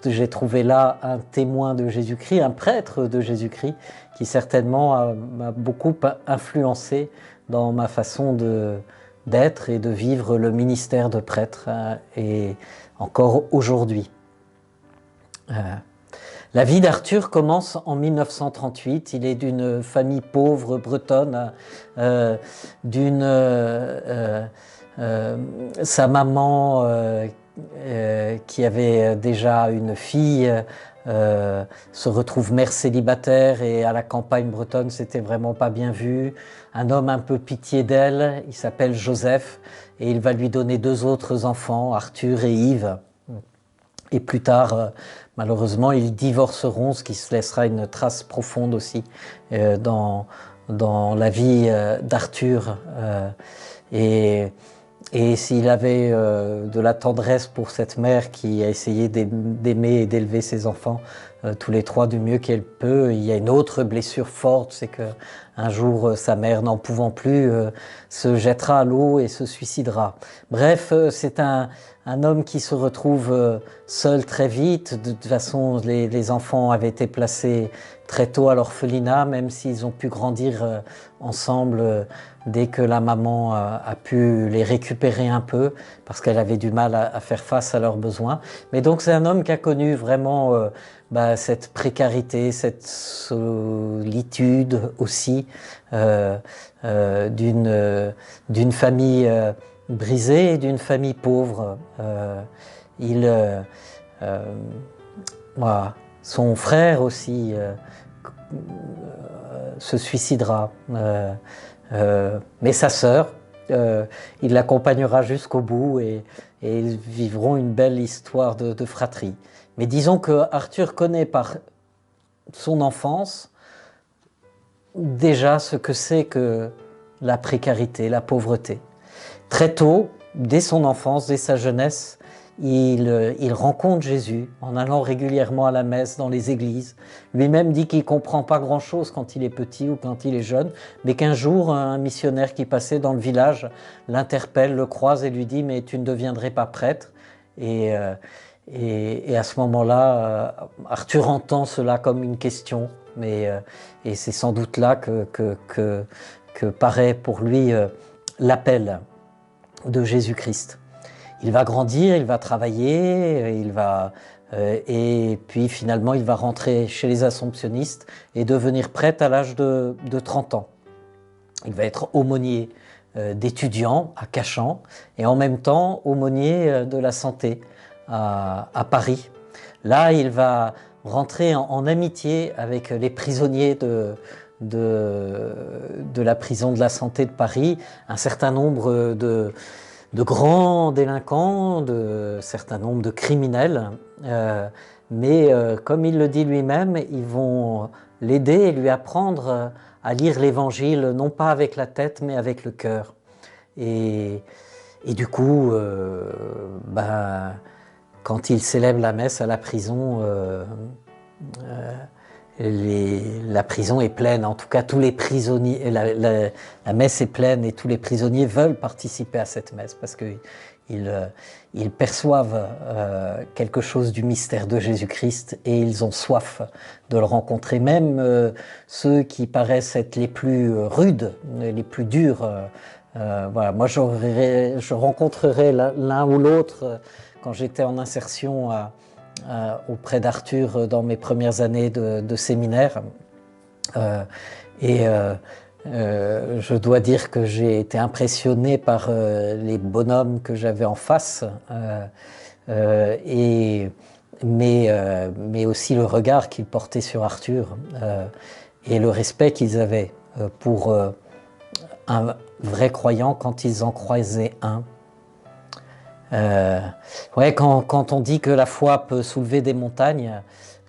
j'ai trouvé là un témoin de Jésus-Christ, un prêtre de Jésus-Christ, qui certainement m'a beaucoup influencé dans ma façon d'être et de vivre le ministère de prêtre, et encore aujourd'hui. La vie d'Arthur commence en 1938. Il est d'une famille pauvre bretonne, sa maman qui avait déjà une fille se retrouve mère célibataire, et à la campagne bretonne c'était vraiment pas bien vu. Un homme un peu pitié d'elle, il s'appelle Joseph, et il va lui donner 2 autres enfants, Arthur et Yves. Et plus tard, malheureusement, ils divorceront, ce qui se laissera une trace profonde aussi dans la vie d'Arthur. Et s'il avait de la tendresse pour cette mère qui a essayé d'aimer et d'élever ses enfants tous les 3 du mieux qu'elle peut, il y a une autre blessure forte, c'est qu'un jour, sa mère, n'en pouvant plus, se jettera à l'eau et se suicidera. Bref, c'est un homme qui se retrouve seul très vite. De toute façon, les enfants avaient été placés très tôt à l'orphelinat, même s'ils ont pu grandir ensemble dès que la maman a pu les récupérer un peu, parce qu'elle avait du mal à faire face à leurs besoins. Mais donc c'est un homme qui a connu vraiment cette précarité, cette solitude aussi, d'une famille brisée et d'une famille pauvre. Voilà. Son frère aussi se suicidera, mais sa sœur, il l'accompagnera jusqu'au bout et ils vivront une belle histoire de fratrie. Mais disons que Arthur connaît par son enfance déjà ce que c'est que la précarité, la pauvreté. Très tôt, dès son enfance, dès sa jeunesse, il rencontre Jésus en allant régulièrement à la messe dans les églises. Lui-même dit qu'il ne comprend pas grand-chose quand il est petit ou quand il est jeune, mais qu'un jour, un missionnaire qui passait dans le village l'interpelle, le croise et lui dit « mais tu ne deviendrais pas prêtre ?» et à ce moment-là, Arthur entend cela comme une question, et c'est sans doute là que paraît pour lui l'appel de Jésus-Christ. Il va grandir, il va travailler, et puis finalement il va rentrer chez les Assomptionnistes et devenir prêtre à l'âge de 30 ans. Il va être aumônier d'étudiants à Cachan et en même temps aumônier de la santé à Paris. Là, il va rentrer en amitié avec les prisonniers de la prison de la santé de Paris, un certain nombre de grands délinquants, un certain nombre de criminels, mais comme il le dit lui-même, ils vont l'aider et lui apprendre à lire l'Évangile, non pas avec la tête, mais avec le cœur. Et du coup, quand il célèbre la messe à la prison, la prison est pleine, en tout cas tous les prisonniers, la messe est pleine et tous les prisonniers veulent participer à cette messe parce qu'ils perçoivent quelque chose du mystère de Jésus-Christ et ils ont soif de le rencontrer. Même ceux qui paraissent être les plus rudes, les plus durs, voilà. Moi je rencontrerai l'un ou l'autre quand j'étais en insertion auprès d'Arthur dans mes premières années de séminaire. Je dois dire que j'ai été impressionné par les bonhommes que j'avais en face, mais aussi le regard qu'ils portaient sur Arthur et le respect qu'ils avaient pour un vrai croyant quand ils en croisaient un. Quand on dit que la foi peut soulever des montagnes,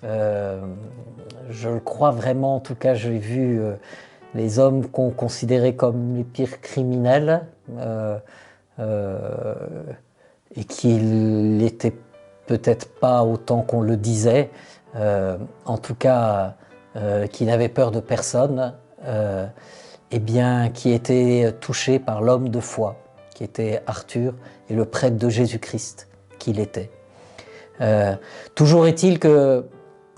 je le crois vraiment. En tout cas, j'ai vu les hommes qu'on considérait comme les pires criminels et qu'ils n'étaient peut-être pas autant qu'on le disait, en tout cas qui n'avaient peur de personne, et bien qui étaient touchés par l'homme de foi qui était Arthur et le prêtre de Jésus-Christ qu'il était. Toujours est-il que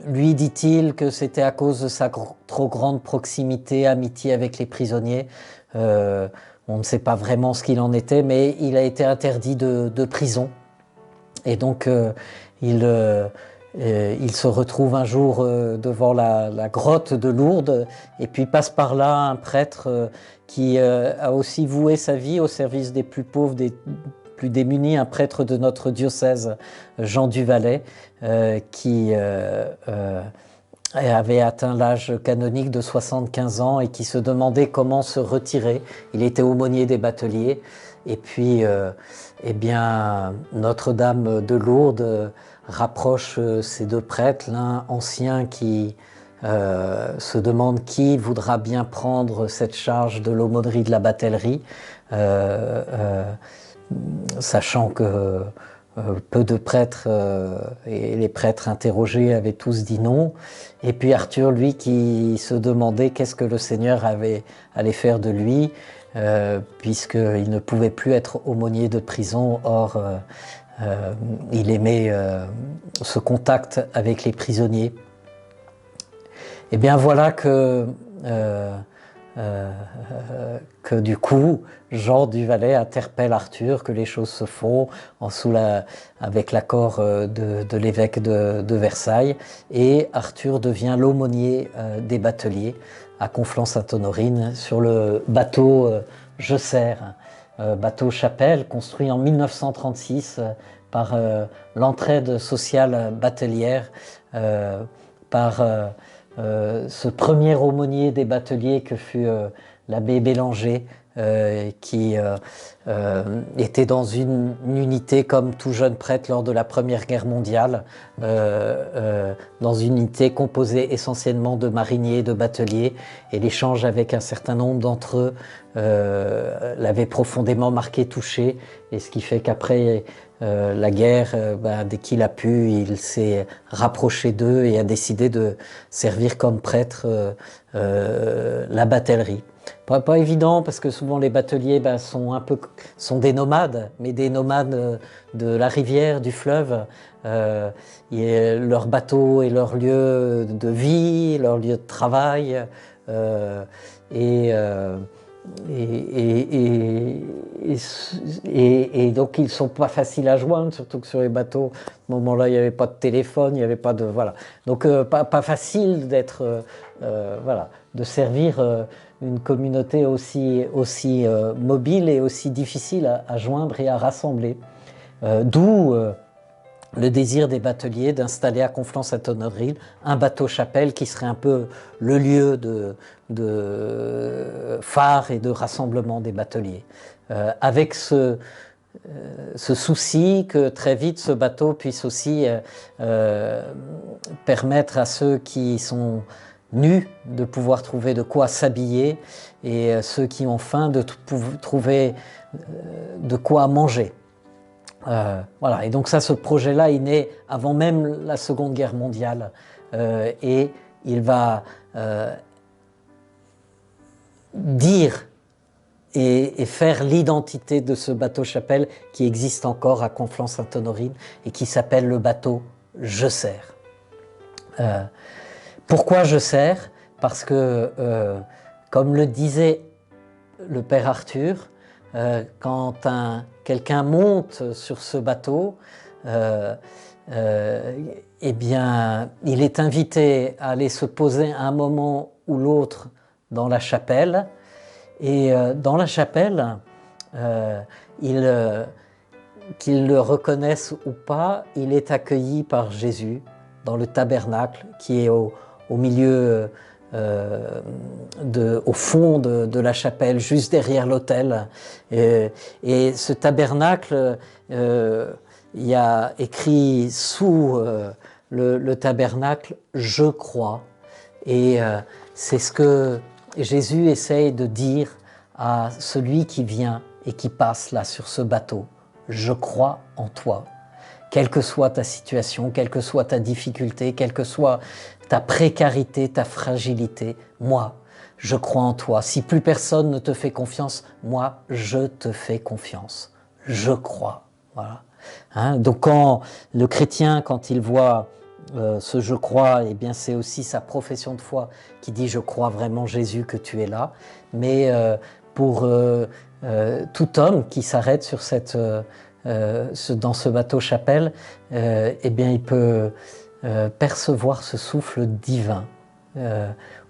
lui dit-il que c'était à cause de sa trop grande proximité, amitié avec les prisonniers. On ne sait pas vraiment ce qu'il en était, mais il a été interdit de prison. Et donc il se retrouve un jour devant la grotte de Lourdes et puis passe par là un prêtre qui a aussi voué sa vie au service des plus pauvres, des plus démunis, un prêtre de notre diocèse, Jean Duvalet, qui avait atteint l'âge canonique de 75 ans et qui se demandait comment se retirer. Il était aumônier des bateliers. Et puis, Notre-Dame de Lourdes rapproche ces deux prêtres, l'un ancien qui se demande qui voudra bien prendre cette charge de l'aumônerie de la batellerie, sachant que peu de prêtres et les prêtres interrogés avaient tous dit non. Et puis Arthur, lui, qui se demandait qu'est-ce que le Seigneur allait faire de lui, puisqu'il ne pouvait plus être aumônier de prison. Or, il aimait ce contact avec les prisonniers. Et bien voilà que du coup, Jean Duvalet interpelle Arthur, que les choses se font avec l'accord de l'évêque de Versailles, et Arthur devient l'aumônier des bateliers à Conflans-Sainte-Honorine sur le bateau Je Sers, bateau chapelle construit en 1936 par l'entraide sociale batelière, par ce premier aumônier des bateliers que fut l'abbé Bélanger, qui était dans une unité comme tout jeune prêtre lors de la Première Guerre mondiale, dans une unité composée essentiellement de mariniers et de bateliers, et l'échange avec un certain nombre d'entre eux l'avait profondément marqué, touché, et ce qui fait qu'après la guerre, dès qu'il a pu, il s'est rapproché d'eux et a décidé de servir comme prêtre la batellerie. Pas évident, parce que souvent les bateliers sont des nomades, mais des nomades de la rivière, du fleuve. Leur bateau est leur lieu de vie, leur lieu de travail, et donc ils sont pas faciles à joindre, surtout que sur les bateaux, à ce moment-là, il n'y avait pas de téléphone, il n'y avait pas de... Voilà. Donc pas facile d'être... de servir une communauté aussi mobile et aussi difficile à joindre et à rassembler. D'où le désir des bateliers d'installer à Conflans-Sainte-Honorine un bateau-chapelle qui serait un peu le lieu de phare et de rassemblement des bateliers. Avec ce souci que très vite ce bateau puisse aussi permettre à ceux qui sont nus de pouvoir trouver de quoi s'habiller, et ceux qui ont faim de trouver de quoi manger. Voilà. Et donc ça, ce projet-là, il naît avant même la Seconde Guerre mondiale, et il va dire et faire l'identité de ce bateau-chapelle qui existe encore à Conflans-Sainte-Honorine et qui s'appelle le bateau Je sers. Pourquoi je sers ? Parce que, comme le disait le père Arthur, quand quelqu'un monte sur ce bateau, eh bien, il est invité à aller se poser à un moment ou l'autre dans la chapelle. Et dans la chapelle, qu'il le reconnaisse ou pas, il est accueilli par Jésus dans le tabernacle qui est au milieu, au fond de la chapelle, juste derrière l'autel. Et ce tabernacle, il y a écrit sous le tabernacle « Je crois ». Et c'est ce que Jésus essaye de dire à celui qui vient et qui passe là sur ce bateau. « Je crois en toi ». Quelle que soit ta situation, quelle que soit ta difficulté, quelle que soit ta précarité, ta fragilité, moi, je crois en toi. Si plus personne ne te fait confiance, moi, je te fais confiance. Je crois. Voilà. Donc quand le chrétien, quand il voit ce « je crois », eh bien c'est aussi sa profession de foi qui dit « je crois vraiment Jésus que tu es là ». Mais pour tout homme qui s'arrête sur dans ce bateau-chapelle, eh bien il peut percevoir ce souffle divin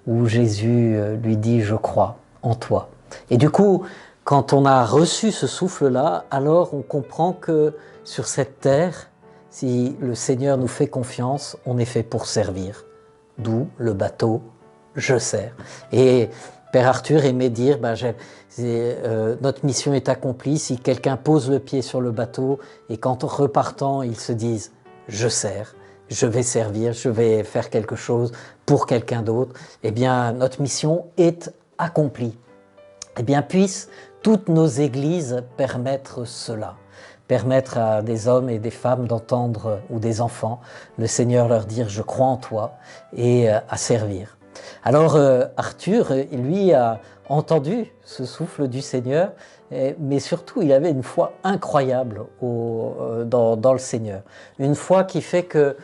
où Jésus lui dit « je crois en toi ». Et du coup, quand on a reçu ce souffle-là, alors on comprend que sur cette terre, si le Seigneur nous fait confiance, on est fait pour servir. D'où le bateau « je sers ». Et Père Arthur aimait dire notre mission est accomplie si quelqu'un pose le pied sur le bateau et qu'en repartant, ils se disent « je sers ». Je vais servir, je vais faire quelque chose pour quelqu'un d'autre, eh bien notre mission est accomplie. Eh bien puissent toutes nos églises permettre cela, permettre à des hommes et des femmes d'entendre, ou des enfants, le Seigneur leur dire « je crois en toi » et à servir. Alors Arthur, lui, a entendu ce souffle du Seigneur, mais surtout il avait une foi incroyable dans le Seigneur. Une foi qui fait que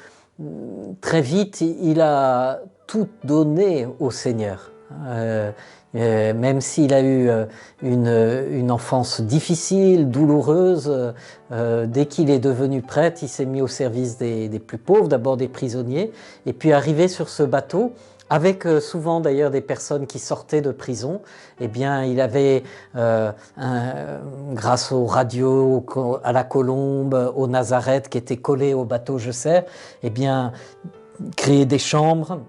très vite il a tout donné au Seigneur. Même s'il a eu une enfance difficile, douloureuse, dès qu'il est devenu prêtre, il s'est mis au service des plus pauvres, d'abord des prisonniers, et puis arrivé sur ce bateau, avec souvent d'ailleurs des personnes qui sortaient de prison. Eh bien, il avait, grâce aux radios, à la Colombe, au Nazareth qui était collé au bateau Je Sers, eh bien, créé des chambres,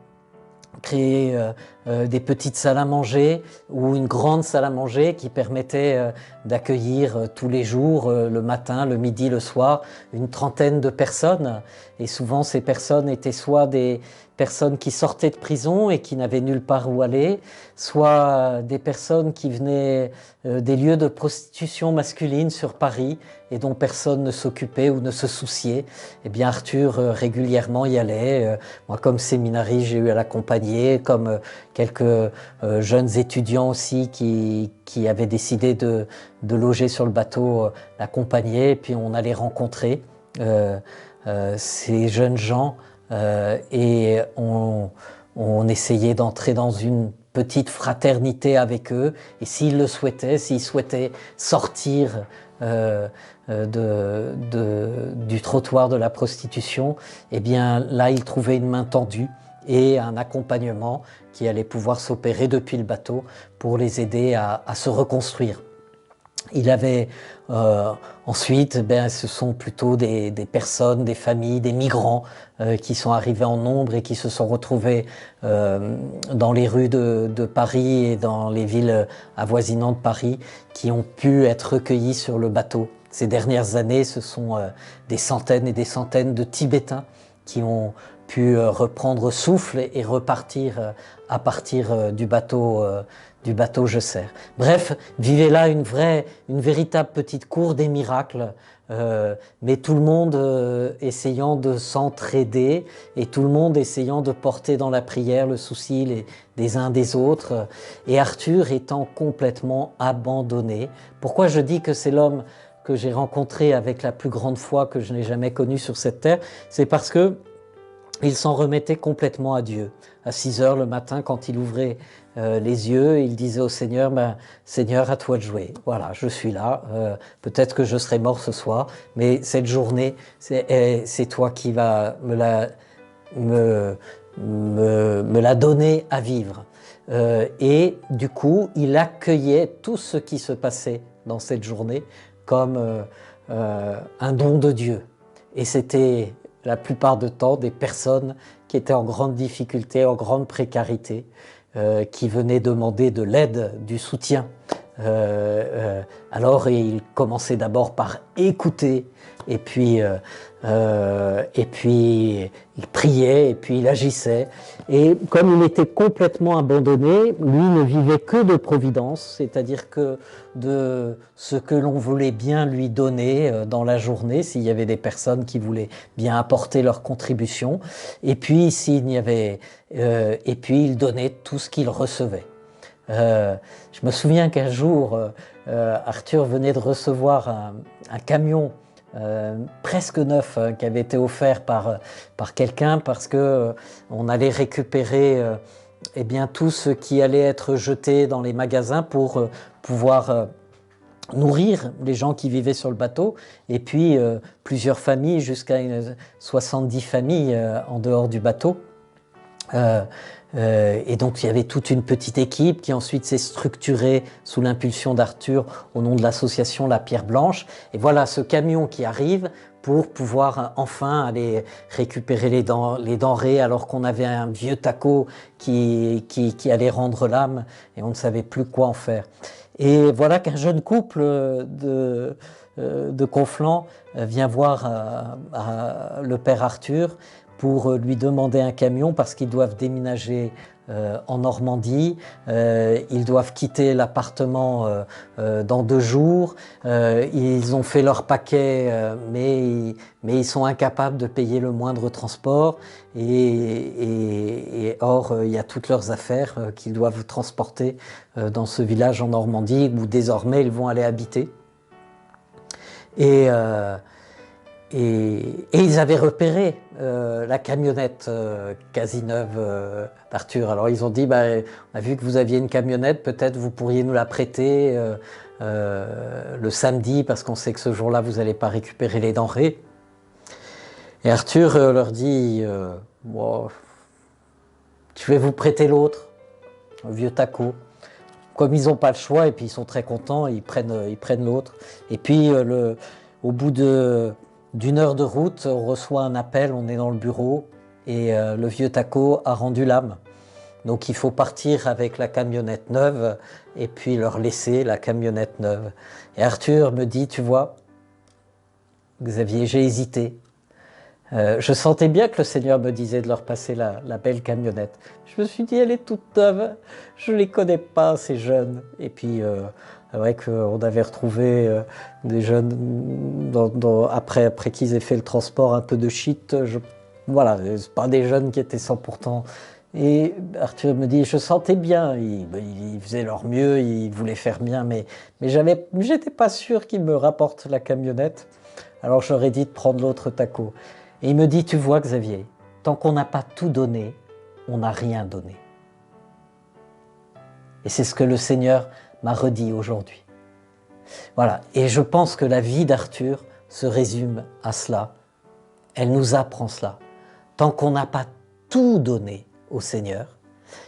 créer des petites salles à manger ou une grande salle à manger qui permettait d'accueillir tous les jours, le matin, le midi, le soir, une trentaine de personnes. Et souvent, ces personnes étaient soit des personnes qui sortaient de prison et qui n'avaient nulle part où aller, soit des personnes qui venaient des lieux de prostitution masculine sur Paris et dont personne ne s'occupait ou ne se souciait. Eh bien, Arthur régulièrement y allait. Moi, comme séminariste, j'ai eu à l'accompagner, comme quelques jeunes étudiants aussi qui avaient décidé de loger sur le bateau, l'accompagnaient. Et puis, on allait rencontrer ces jeunes gens et on essayait d'entrer dans une petite fraternité avec eux, et s'ils le souhaitaient, s'ils souhaitaient sortir du trottoir de la prostitution, eh bien là ils trouvaient une main tendue et un accompagnement qui allait pouvoir s'opérer depuis le bateau pour les aider à se reconstruire. Il avait ensuite, ce sont plutôt des personnes, des familles, des migrants qui sont arrivés en nombre et qui se sont retrouvés dans les rues de Paris et dans les villes avoisinantes Paris, qui ont pu être recueillis sur le bateau. Ces dernières années, ce sont des centaines et des centaines de Tibétains qui ont pu reprendre souffle et repartir à partir du bateau Je Sers. Bref, vivait là une véritable petite cour des miracles, mais tout le monde essayant de s'entraider et tout le monde essayant de porter dans la prière le souci des uns des autres, et Arthur étant complètement abandonné. Pourquoi je dis que c'est l'homme que j'ai rencontré avec la plus grande foi que je n'ai jamais connue sur cette terre? C'est parce que il s'en remettait complètement à Dieu. À 6 heures le matin, quand il ouvrait les yeux, il disait au Seigneur, Seigneur, à toi de jouer. Voilà, je suis là. Peut-être que je serai mort ce soir, mais cette journée, c'est toi qui vas me la donner à vivre. Et du coup, il accueillait tout ce qui se passait dans cette journée comme un don de Dieu. Et c'était la plupart du temps des personnes qui étaient en grande difficulté, en grande précarité, qui venaient demander de l'aide, du soutien. Alors il commençait d'abord par écouter, et puis il priait, et puis il agissait. Et comme il était complètement abandonné, lui ne vivait que de providence, c'est-à-dire que de ce que l'on voulait bien lui donner dans la journée, s'il y avait des personnes qui voulaient bien apporter leur contribution, et puis s'il y avait, et puis il donnait tout ce qu'il recevait. Je me souviens qu'un jour, Arthur venait de recevoir un camion presque neuf qui avait été offert par quelqu'un, parce que on allait récupérer tout ce qui allait être jeté dans les magasins pour pouvoir nourrir les gens qui vivaient sur le bateau, et puis plusieurs familles, jusqu'à 70 familles en dehors du bateau. Et donc il y avait toute une petite équipe qui ensuite s'est structurée sous l'impulsion d'Arthur au nom de l'association La Pierre Blanche. Et voilà ce camion qui arrive pour pouvoir enfin aller récupérer les denrées, alors qu'on avait un vieux taco qui allait rendre l'âme et on ne savait plus quoi en faire. Et voilà qu'un jeune couple de Conflans vient voir le père Arthur pour lui demander un camion, parce qu'ils doivent déménager en Normandie. Ils doivent quitter l'appartement dans 2 jours. Ils ont fait leur paquet, mais ils sont incapables de payer le moindre transport. Et or, il y a toutes leurs affaires qu'ils doivent transporter dans ce village en Normandie, où désormais ils vont aller habiter. Et ils avaient repéré la camionnette quasi neuve d'Arthur. Alors ils ont dit, on a vu que vous aviez une camionnette, peut-être vous pourriez nous la prêter le samedi, parce qu'on sait que ce jour-là vous n'allez pas récupérer les denrées. Et Arthur leur dit, je vais vous prêter l'autre, le vieux taco. Comme ils n'ont pas le choix et puis ils sont très contents, ils prennent l'autre. Et puis au bout d'une heure de route, on reçoit un appel, on est dans le bureau et le vieux taco a rendu l'âme. Donc il faut partir avec la camionnette neuve et puis leur laisser la camionnette neuve. Et Arthur me dit, tu vois, Xavier, j'ai hésité. Je sentais bien que le Seigneur me disait de leur passer la belle camionnette. Je me suis dit, elle est toute neuve, je ne les connais pas, ces jeunes. Et puis, c'est vrai qu'on avait retrouvé des jeunes, après qu'ils aient fait le transport, un peu de shit. Voilà, c'est pas des jeunes qui étaient 100%. Et Arthur me dit, je sentais bien, ils faisaient leur mieux, ils voulaient faire bien, mais j'étais pas sûr qu'ils me rapportent la camionnette. Alors j'aurais dit de prendre l'autre taco. Et il me dit, tu vois Xavier, tant qu'on n'a pas tout donné, on n'a rien donné. Et c'est ce que le Seigneur m'a redit aujourd'hui. Voilà, et je pense que la vie d'Arthur se résume à cela. Elle nous apprend cela. Tant qu'on n'a pas tout donné au Seigneur,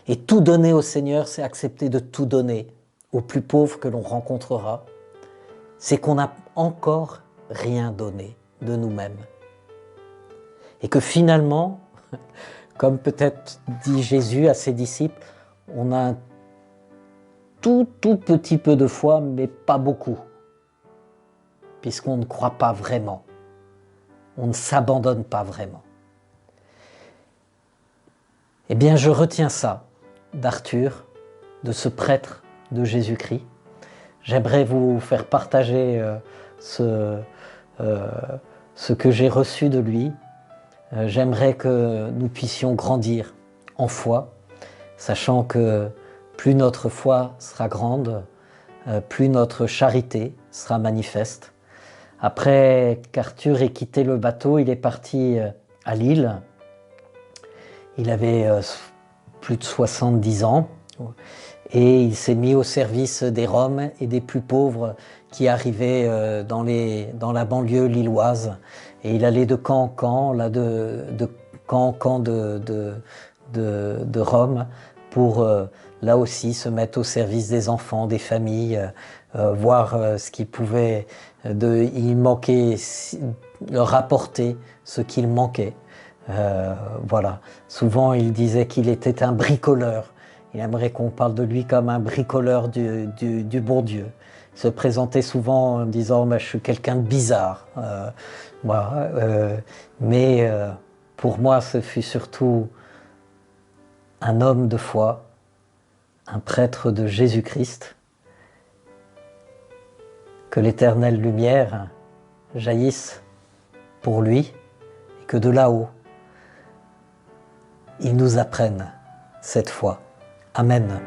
et tout donner au Seigneur, c'est accepter de tout donner aux plus pauvres que l'on rencontrera, c'est qu'on n'a encore rien donné de nous-mêmes. Et que finalement, comme peut-être dit Jésus à ses disciples, on a un tout petit peu de foi, mais pas beaucoup, puisqu'on ne croit pas vraiment, on ne s'abandonne pas vraiment. Eh bien, je retiens ça d'Arthur, de ce prêtre de Jésus-Christ. J'aimerais vous faire partager ce que j'ai reçu de lui. J'aimerais que nous puissions grandir en foi, sachant que plus notre foi sera grande, plus notre charité sera manifeste. Après qu'Arthur ait quitté le bateau, il est parti à Lille. Il avait plus de 70 ans et il s'est mis au service des Roms et des plus pauvres qui arrivaient dans la banlieue lilloise. Et il allait de camp en camp, de camp en camp de Rome pour là aussi se mettre au service des enfants, des familles, voir ce qui pouvait il manquait, leur apporter ce qu'il manquait. Voilà. Souvent il disait qu'il était un bricoleur. Il aimerait qu'on parle de lui comme un bricoleur du bon Dieu. Il se présentait souvent en disant je suis quelqu'un de bizarre. Voilà. Mais pour moi ce fut surtout un homme de foi, un prêtre de Jésus-Christ. Que l'éternelle lumière jaillisse pour lui et que de là-haut il nous apprenne cette foi. Amen.